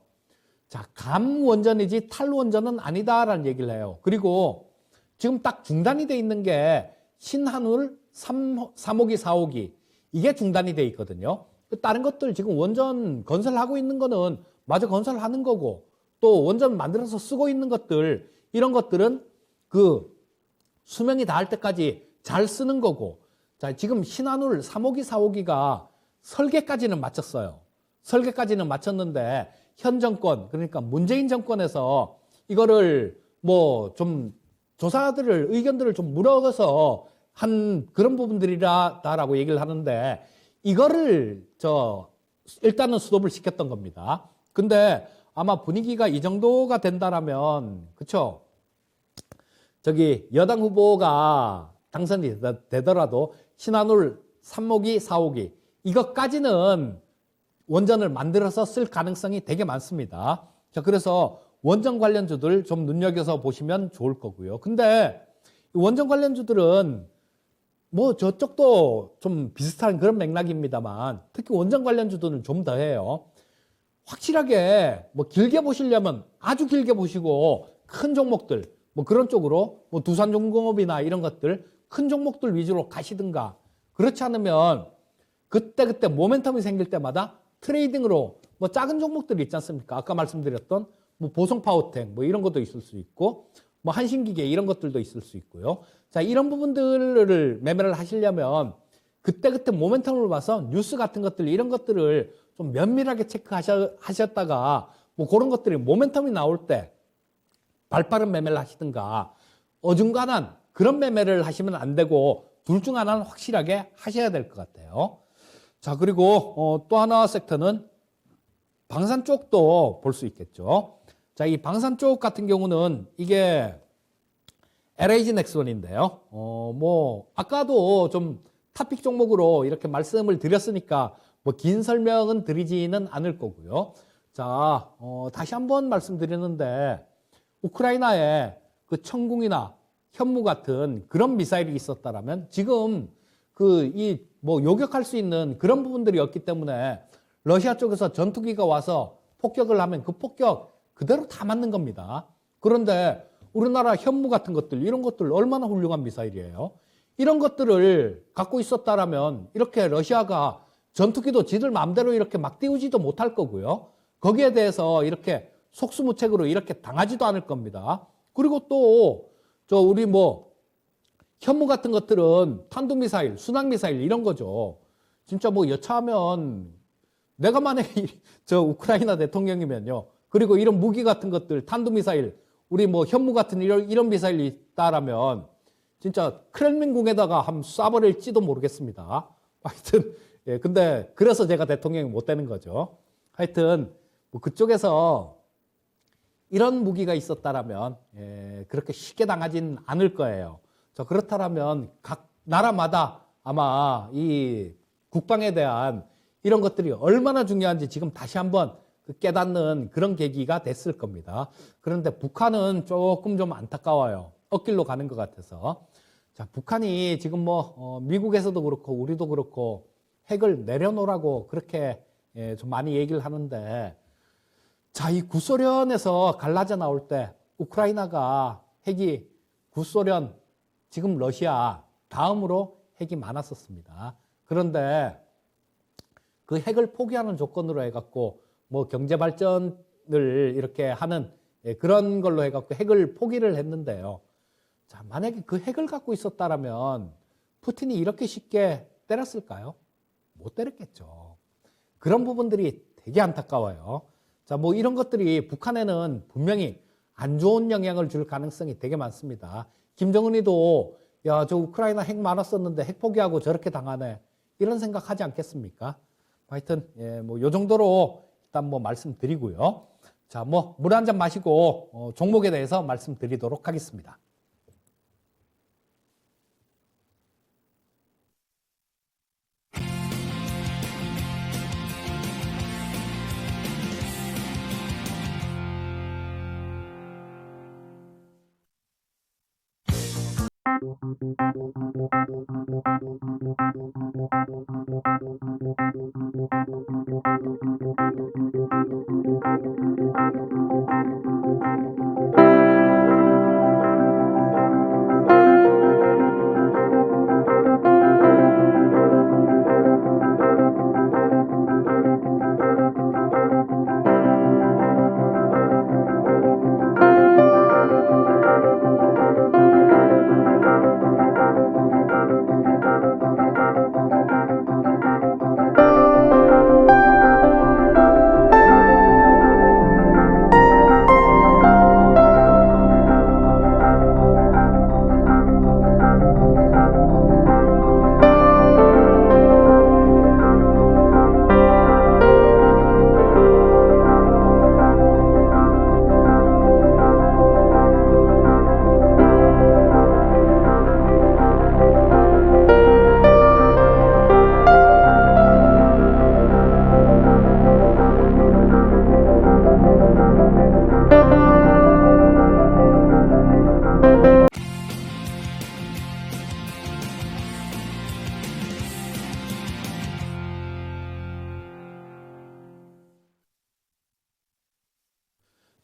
S1: 자, 감 원전이지 탈 원전은 아니다라는 얘기를 해요. 그리고 지금 딱 중단이 돼 있는 게 신한울 3호기, 4호기 이게 중단이 돼 있거든요. 다른 것들 지금 원전 건설하고 있는 거는 마저 건설하는 거고 또 원전 만들어서 쓰고 있는 것들 이런 것들은 그 수명이 닿을 때까지 잘 쓰는 거고 자, 지금 신한울 3호기, 4호기가 설계까지는 마쳤어요. 설계까지는 마쳤는데 현 정권 그러니까 문재인 정권에서 이거를 뭐 좀 조사들을 의견들을 좀 물어서 한 그런 부분들이라고 얘기를 하는데 이거를 일단은 스톱을 시켰던 겁니다. 근데 아마 분위기가 이 정도가 된다라면 그쵸? 저기 여당 후보가 당선이 되더라도 신한울 3호기, 4호기 이것까지는 원전을 만들어서 쓸 가능성이 되게 많습니다. 자, 그래서 원전 관련주들 좀 눈여겨서 보시면 좋을 거고요. 근데 원전 관련주들은 뭐 저쪽도 좀 비슷한 그런 맥락입니다만 특히 원전 관련주들은 좀 더 해요. 확실하게 뭐 길게 보시려면 아주 길게 보시고 큰 종목들 뭐 그런 쪽으로 뭐 두산중공업이나 이런 것들 큰 종목들 위주로 가시든가 그렇지 않으면 그때 모멘텀이 생길 때마다 트레이딩으로 뭐 작은 종목들이 있지 않습니까? 아까 말씀드렸던 뭐 보성파워텍 뭐 이런 것도 있을 수 있고 뭐 한신기계 이런 것들도 있을 수 있고요. 자, 이런 부분들을 매매를 하시려면 그때 모멘텀을 봐서 뉴스 같은 것들 이런 것들을 좀 면밀하게 체크하셨다가 뭐 그런 것들이 모멘텀이 나올 때 발빠른 매매를 하시든가 어중간한 그런 매매를 하시면 안 되고 둘 중 하나는 확실하게 하셔야 될 것 같아요. 자, 그리고 또 하나 섹터는 방산 쪽도 볼 수 있겠죠. 자, 이 방산 쪽 같은 경우는 이게 LH 넥슨인데요. 뭐 아까도 좀 탑픽 종목으로 이렇게 말씀을 드렸으니까 뭐 긴 설명은 드리지는 않을 거고요. 자, 다시 한번 말씀드리는데 우크라이나에 그 천궁이나 현무 같은 그런 미사일이 있었다라면 지금 뭐 요격할 수 있는 그런 부분들이 없기 때문에 러시아 쪽에서 전투기가 와서 폭격을 하면 그 폭격 그대로 다 맞는 겁니다. 그런데 우리나라 현무 같은 것들 이런 것들 얼마나 훌륭한 미사일이에요. 이런 것들을 갖고 있었다라면 이렇게 러시아가 전투기도 지들 마음대로 이렇게 막 띄우지도 못할 거고요. 거기에 대해서 이렇게 속수무책으로 이렇게 당하지도 않을 겁니다. 그리고 또 우리 뭐 현무 같은 것들은 탄도미사일, 순항미사일 이런 거죠. 진짜 뭐 여차하면 내가 만약에 우크라이나 대통령이면요. 그리고 이런 무기 같은 것들, 탄도미사일, 우리 뭐 현무 같은 이런 미사일이 있다라면 진짜 크렘린궁에다가 한번 쏴버릴지도 모르겠습니다. 하여튼, 예, 근데 그래서 제가 대통령이 못 되는 거죠. 하여튼, 뭐 그쪽에서 이런 무기가 있었다라면, 예, 그렇게 쉽게 당하진 않을 거예요. 그렇다면 각 나라마다 아마 이 국방에 대한 이런 것들이 얼마나 중요한지 지금 다시 한번 깨닫는 그런 계기가 됐을 겁니다. 그런데 북한은 조금 좀 안타까워요. 엇길로 가는 것 같아서. 자, 북한이 지금 뭐 미국에서도 그렇고 우리도 그렇고 핵을 내려놓으라고 그렇게 좀 많이 얘기를 하는데 자, 이 구소련에서 갈라져 나올 때 우크라이나가 핵이 구소련 지금 러시아 다음으로 핵이 많았었습니다. 그런데 그 핵을 포기하는 조건으로 해갖고 뭐 경제 발전을 이렇게 하는 그런 걸로 해갖고 핵을 포기를 했는데요. 자, 만약에 그 핵을 갖고 있었다라면 푸틴이 이렇게 쉽게 때렸을까요? 못 때렸겠죠. 그런 부분들이 되게 안타까워요. 자, 뭐 이런 것들이 북한에는 분명히 안 좋은 영향을 줄 가능성이 되게 많습니다. 김정은이도 야, 저 우크라이나 핵 많았었는데 핵 포기하고 저렇게 당하네. 이런 생각 하지 않겠습니까? 하여튼, 예, 뭐, 요 정도로 일단 뭐 말씀드리고요. 자, 뭐, 물 한 잔 마시고, 종목에 대해서 말씀드리도록 하겠습니다.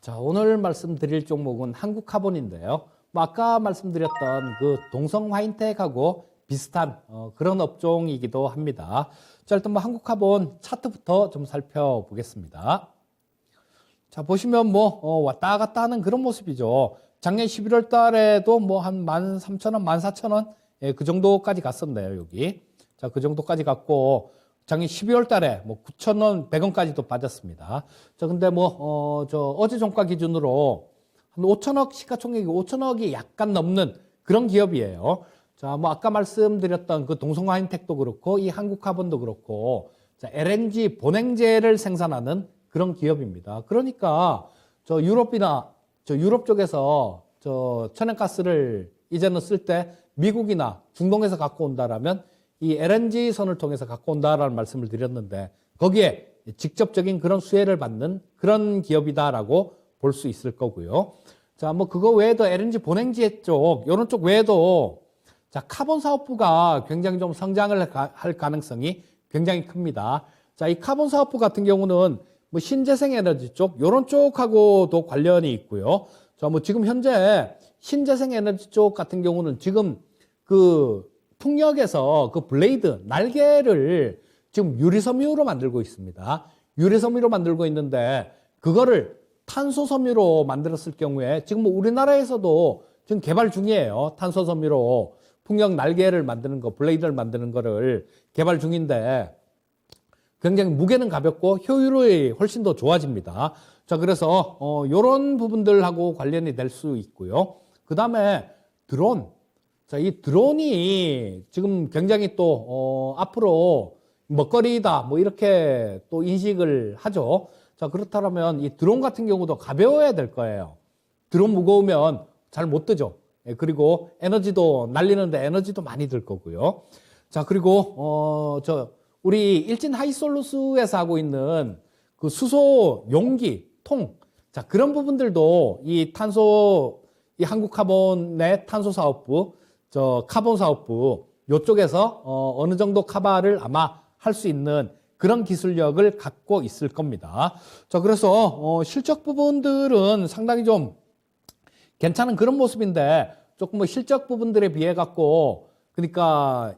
S1: 자, 오늘 말씀드릴 종목은 한국카본인데요. 뭐 아까 말씀드렸던 그 동성화인텍하고 비슷한 그런 업종이기도 합니다. 자, 일단 뭐 한국카본 차트부터 좀 살펴보겠습니다. 자, 보시면 뭐 왔다 갔다 하는 그런 모습이죠. 작년 11월 달에도 뭐 한 13,000원, 14,000원 예, 그 정도까지 갔었네요, 여기. 자, 그 정도까지 갔고 작년 12월 달에 뭐 9,000원, 100원까지도 빠졌습니다. 자, 근데 뭐 어제 종가 기준으로 한 5천억 시가총액이 5천억이 약간 넘는 그런 기업이에요. 자, 뭐 아까 말씀드렸던 그 동성화인텍도 그렇고 이 한국카본도 그렇고 자, LNG 본행제를 생산하는 그런 기업입니다. 그러니까 유럽 쪽에서 천연가스를 이제는 쓸 때 미국이나 중동에서 갖고 온다라면 이 LNG 선을 통해서 갖고 온다라는 말씀을 드렸는데 거기에 직접적인 그런 수혜를 받는 그런 기업이다라고 볼 수 있을 거고요. 자, 뭐 그거 외에도 LNG 본행지 쪽, 이런 쪽 외에도 자, 카본 사업부가 굉장히 좀 성장을 할 가능성이 굉장히 큽니다. 자, 이 카본 사업부 같은 경우는 뭐 신재생 에너지 쪽, 이런 쪽하고도 관련이 있고요. 자, 뭐 지금 현재 신재생 에너지 쪽 같은 경우는 지금 그 풍력에서 그 블레이드, 날개를 지금 유리섬유로 만들고 있습니다. 유리섬유로 만들고 있는데 그거를 탄소섬유로 만들었을 경우에 지금 뭐 우리나라에서도 지금 개발 중이에요. 탄소섬유로 풍력 날개를 만드는 거, 블레이드를 만드는 거를 개발 중인데 굉장히 무게는 가볍고 효율이 훨씬 더 좋아집니다. 자, 그래서 이런 부분들하고 관련이 될 수 있고요. 그 다음에 드론. 자, 이 드론이 지금 굉장히 또 앞으로 먹거리다 뭐 이렇게 또 인식을 하죠. 자, 그렇다면 이 드론 같은 경우도 가벼워야 될 거예요. 드론 무거우면 잘 못 뜨죠. 예, 그리고 에너지도 날리는데 에너지도 많이 들 거고요. 자, 그리고 우리 일진 하이솔루스에서 하고 있는 그 수소 용기 통, 자, 그런 부분들도 이 한국카본의 탄소 사업부, 카본 사업부 이쪽에서 어느 정도 커버를 아마 할 수 있는 그런 기술력을 갖고 있을 겁니다. 자, 그래서 실적 부분들은 상당히 좀 괜찮은 그런 모습인데 조금 뭐 실적 부분들에 비해 갖고 그러니까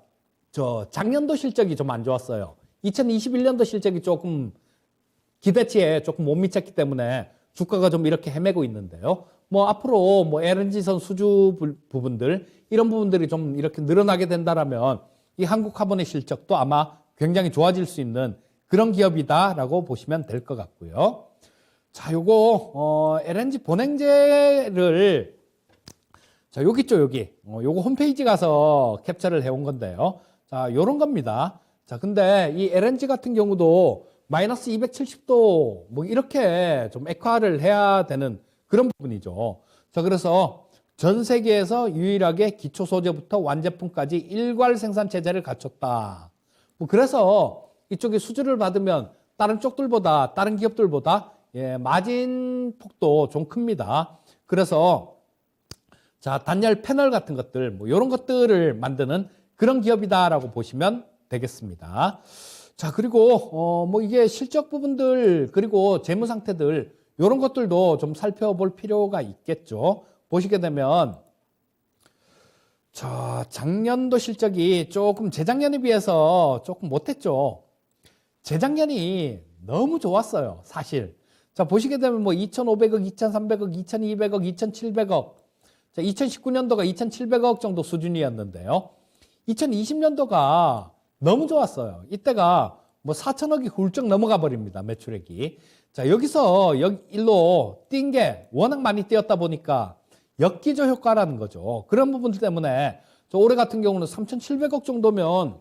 S1: 작년도 실적이 좀 안 좋았어요. 2021년도 실적이 조금 기대치에 조금 못 미쳤기 때문에 주가가 좀 이렇게 헤매고 있는데요. 뭐 앞으로 뭐 LNG선 수주 부분들 이런 부분들이 좀 이렇게 늘어나게 된다라면 이 한국카본의 실적도 아마 굉장히 좋아질 수 있는 그런 기업이다라고 보시면 될 것 같고요. 자, 요거 LNG 본행제를 자, 여기 있죠, 여기. 요거 홈페이지 가서 캡처를 해온 건데요. 자, 요런 겁니다. 자, 근데 이 LNG 같은 경우도 마이너스 270도 뭐 이렇게 좀 액화를 해야 되는 그런 부분이죠. 자, 그래서 전 세계에서 유일하게 기초 소재부터 완제품까지 일괄 생산 체제를 갖췄다. 뭐 그래서 이쪽에 수주를 받으면 다른 쪽들보다 다른 기업들보다 마진 폭도 좀 큽니다. 그래서 자, 단열 패널 같은 것들, 뭐 이런 것들을 만드는 그런 기업이다라고 보시면 되겠습니다. 자, 그리고 뭐 이게 실적 부분들 그리고 재무 상태들 이런 것들도 좀 살펴볼 필요가 있겠죠. 보시게 되면 자, 작년도 실적이 조금 재작년에 비해서 조금 못했죠. 재작년이 너무 좋았어요, 사실. 자, 보시게 되면 뭐 2,500억, 2,300억, 2,200억, 2,700억. 자, 2019년도가 2,700억 정도 수준이었는데요. 2020년도가 너무 좋았어요. 이때가 뭐 4천억이 훌쩍 넘어가 버립니다, 매출액이. 자, 여기서 일로 뛴 게 워낙 많이 뛰었다 보니까 역기조 효과라는 거죠. 그런 부분들 때문에 올해 같은 경우는 3,700억 정도면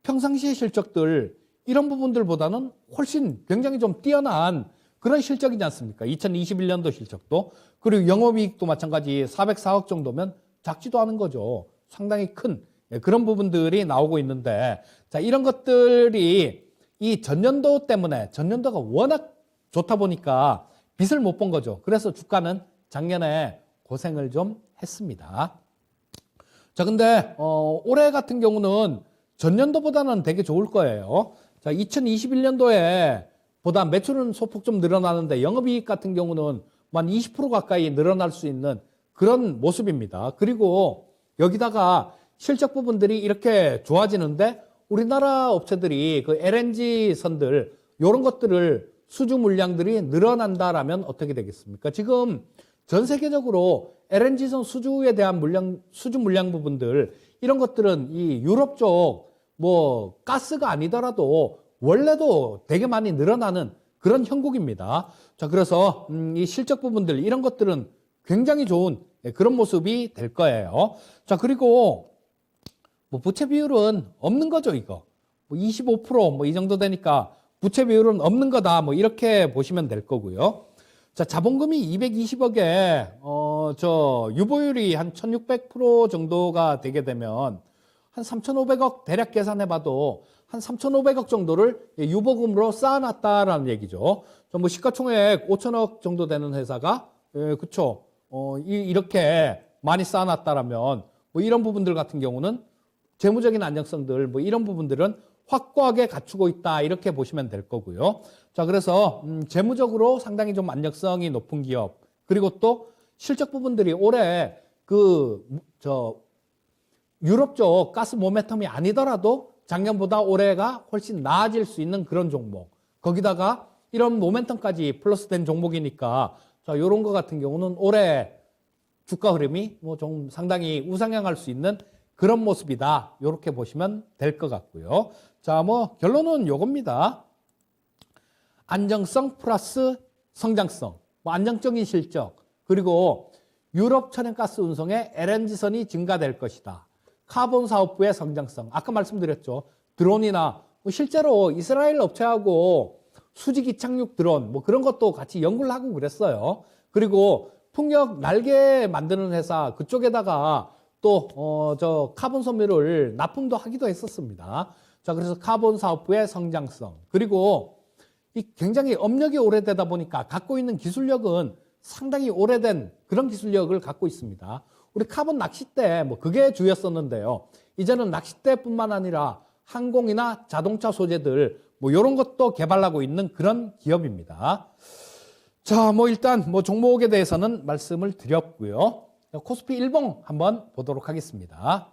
S1: 평상시의 실적들 이런 부분들보다는 훨씬 굉장히 좀 뛰어난 그런 실적이지 않습니까? 2021년도 실적도. 그리고 영업이익도 마찬가지 404억 정도면 작지도 않은 거죠. 상당히 큰 그런 부분들이 나오고 있는데, 자, 이런 것들이 이 전년도 때문에 전년도가 워낙 좋다 보니까 빚을 못 본 거죠. 그래서 주가는 작년에 고생을 좀 했습니다. 자, 근데 올해 같은 경우는 전년도보다는 되게 좋을 거예요. 자, 2021년도에 보다 매출은 소폭 좀 늘어나는데 영업이익 같은 경우는 한 20% 가까이 늘어날 수 있는 그런 모습입니다. 그리고 여기다가 실적 부분들이 이렇게 좋아지는데 우리나라 업체들이 그 LNG 선들 이런 것들을 수주 물량들이 늘어난다라면 어떻게 되겠습니까? 지금 전 세계적으로 LNG선 수주에 대한 수주 물량 부분들 이런 것들은 이 유럽 쪽 뭐 가스가 아니더라도 원래도 되게 많이 늘어나는 그런 형국입니다. 자, 그래서 이 실적 부분들 이런 것들은 굉장히 좋은 그런 모습이 될 거예요. 자, 그리고 뭐 부채 비율은 없는 거죠, 이거. 뭐 25% 이 정도 되니까 부채 비율은 없는 거다. 뭐 이렇게 보시면 될 거고요. 자, 자본금이 220억에 유보율이 한 1600% 정도가 되게 되면 한 3,500억 대략 계산해 봐도 한 3,500억 정도를 유보금으로 쌓아놨다라는 얘기죠. 뭐 시가총액 5천억 정도 되는 회사가 그쵸. 이렇게 많이 쌓아놨다라면 뭐 이런 부분들 같은 경우는 재무적인 안정성들 뭐 이런 부분들은 확고하게 갖추고 있다 이렇게 보시면 될 거고요. 자, 그래서 재무적으로 상당히 좀 안정성이 높은 기업 그리고 또 실적 부분들이 올해 유럽 쪽 가스 모멘텀이 아니더라도 작년보다 올해가 훨씬 나아질 수 있는 그런 종목 거기다가 이런 모멘텀까지 플러스된 종목이니까 자, 요런 거 같은 경우는 올해 주가 흐름이 뭐 좀 상당히 우상향할 수 있는 그런 모습이다. 이렇게 보시면 될 것 같고요. 자, 뭐 결론은 요겁니다. 안정성 플러스 성장성, 뭐 안정적인 실적, 그리고 유럽 천연가스 운송의 LNG선이 증가될 것이다. 카본 사업부의 성장성, 아까 말씀드렸죠. 드론이나 뭐 실제로 이스라엘 업체하고 수직 이착륙 드론 뭐 그런 것도 같이 연구를 하고 그랬어요. 그리고 풍력 날개 만드는 회사 그쪽에다가 또 카본 섬유를 납품도 하기도 했었습니다. 자, 그래서 카본 사업부의 성장성 그리고 이 굉장히 업력이 오래되다 보니까 갖고 있는 기술력은 상당히 오래된 그런 기술력을 갖고 있습니다. 우리 카본 낚싯대 뭐 그게 주였었는데요. 이제는 낚싯대뿐만 아니라 항공이나 자동차 소재들 뭐 이런 것도 개발하고 있는 그런 기업입니다. 자, 뭐 일단 뭐 종목에 대해서는 말씀을 드렸고요. 코스피 일봉 한번 보도록 하겠습니다.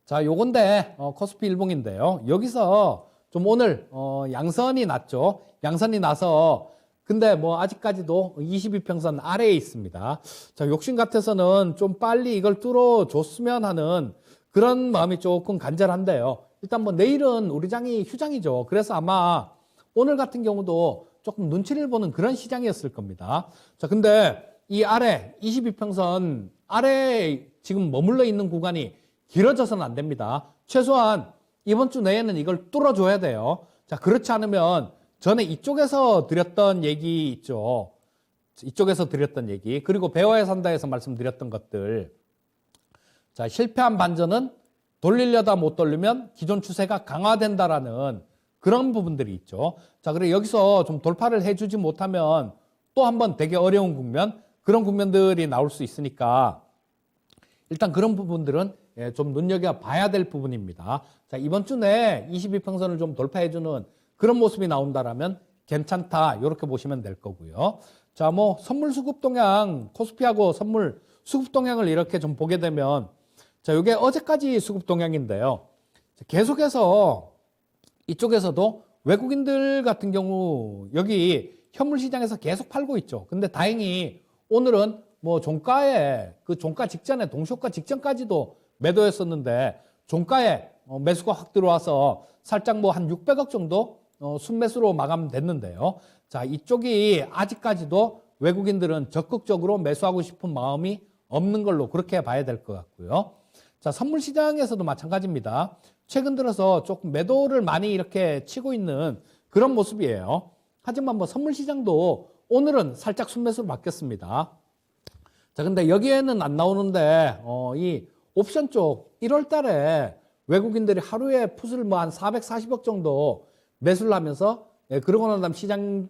S1: 자, 요건데 코스피 일봉인데요. 여기서 좀 오늘 양선이 났죠. 양선이 나서 근데 뭐 아직까지도 22평선 아래에 있습니다. 자, 욕심 같아서는 좀 빨리 이걸 뚫어줬으면 하는 그런 마음이 조금 간절한데요. 일단 뭐 내일은 우리 장이 휴장이죠. 그래서 아마 오늘 같은 경우도 조금 눈치를 보는 그런 시장이었을 겁니다. 자, 근데 이 아래 22평선 아래에 지금 머물러 있는 구간이 길어져서는 안 됩니다. 최소한 이번 주 내에는 이걸 뚫어줘야 돼요. 자, 그렇지 않으면 전에 이쪽에서 드렸던 얘기 있죠. 이쪽에서 드렸던 얘기 그리고 배워야 산다에서 말씀드렸던 것들. 자, 실패한 반전은 돌리려다 못 돌리면 기존 추세가 강화된다라는 그런 부분들이 있죠. 자, 그래 여기서 좀 돌파를 해주지 못하면 또 한번 되게 어려운 국면 그런 국면들이 나올 수 있으니까 일단 그런 부분들은 좀 눈여겨봐야 될 부분입니다. 자, 이번 주 내에 22평선을 좀 돌파해주는 그런 모습이 나온다라면 괜찮다, 이렇게 보시면 될 거고요. 자, 뭐 선물 수급 동향, 코스피하고 선물 수급 동향을 이렇게 좀 보게 되면, 자, 이게 어제까지 수급 동향인데요. 계속해서 이쪽에서도 외국인들 같은 경우 여기 현물 시장에서 계속 팔고 있죠. 근데 다행히 오늘은 뭐 종가에 그 종가 직전에 동시효과 직전까지도 매도했었는데 종가에 매수가 확 들어와서 살짝 뭐 한 600억 정도 순매수로 마감됐는데요. 자, 이쪽이 아직까지도 외국인들은 적극적으로 매수하고 싶은 마음이 없는 걸로 그렇게 봐야 될 것 같고요. 자, 선물 시장에서도 마찬가지입니다. 최근 들어서 조금 매도를 많이 이렇게 치고 있는 그런 모습이에요. 하지만 뭐 선물 시장도 오늘은 살짝 순매수로 바뀌었습니다. 자, 근데 여기에는 안 나오는데 이 옵션 쪽 1월 달에 외국인들이 하루에 풋을 뭐 한 440억 정도 매수를 하면서 그러고 난 다음 시장이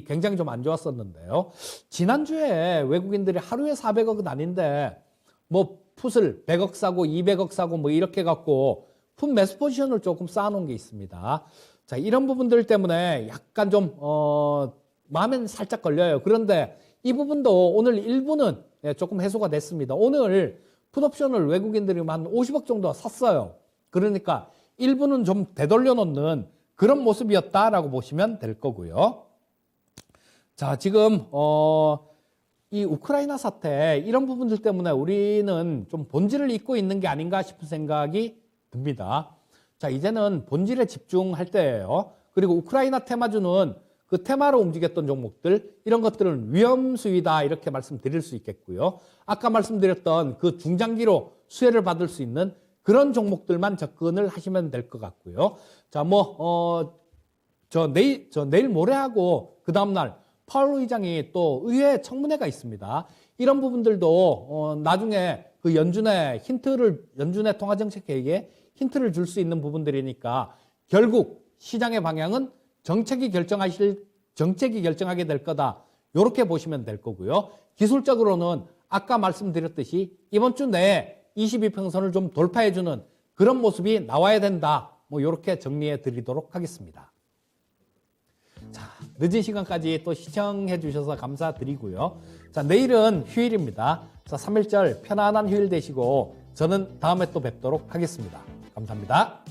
S1: 굉장히 좀 안 좋았었는데요. 지난주에 외국인들이 하루에 400억은 아닌데 뭐 풋을 100억 사고 200억 사고 뭐 이렇게 갖고 풋 매수 포지션을 조금 쌓아놓은 게 있습니다. 자, 이런 부분들 때문에 약간 좀 마음엔 살짝 걸려요. 그런데 이 부분도 오늘 일부는 조금 해소가 됐습니다. 오늘 풋옵션을 외국인들이 한 50억 정도 샀어요. 그러니까 일부는 좀 되돌려 놓는 그런 모습이었다라고 보시면 될 거고요. 자, 지금 이 우크라이나 사태 이런 부분들 때문에 우리는 좀 본질을 잊고 있는 게 아닌가 싶은 생각이 듭니다. 자, 이제는 본질에 집중할 때예요. 그리고 우크라이나 테마주는 그 테마로 움직였던 종목들, 이런 것들은 위험 수위다, 이렇게 말씀드릴 수 있겠고요. 아까 말씀드렸던 그 중장기로 수혜를 받을 수 있는 그런 종목들만 접근을 하시면 될 것 같고요. 자, 내일 모레하고 그 다음날 파월 의장이 또 의회 청문회가 있습니다. 이런 부분들도 나중에 그 연준의 통화정책회의에 힌트를 줄 수 있는 부분들이니까 결국 시장의 방향은 정책이 결정하게 될 거다. 이렇게 보시면 될 거고요. 기술적으로는 아까 말씀드렸듯이 이번 주 내에 22평선을 좀 돌파해주는 그런 모습이 나와야 된다. 뭐 이렇게 정리해 드리도록 하겠습니다. 자, 늦은 시간까지 또 시청해 주셔서 감사드리고요. 자, 내일은 휴일입니다. 자, 3일절 편안한 휴일 되시고 저는 다음에 또 뵙도록 하겠습니다. 감사합니다.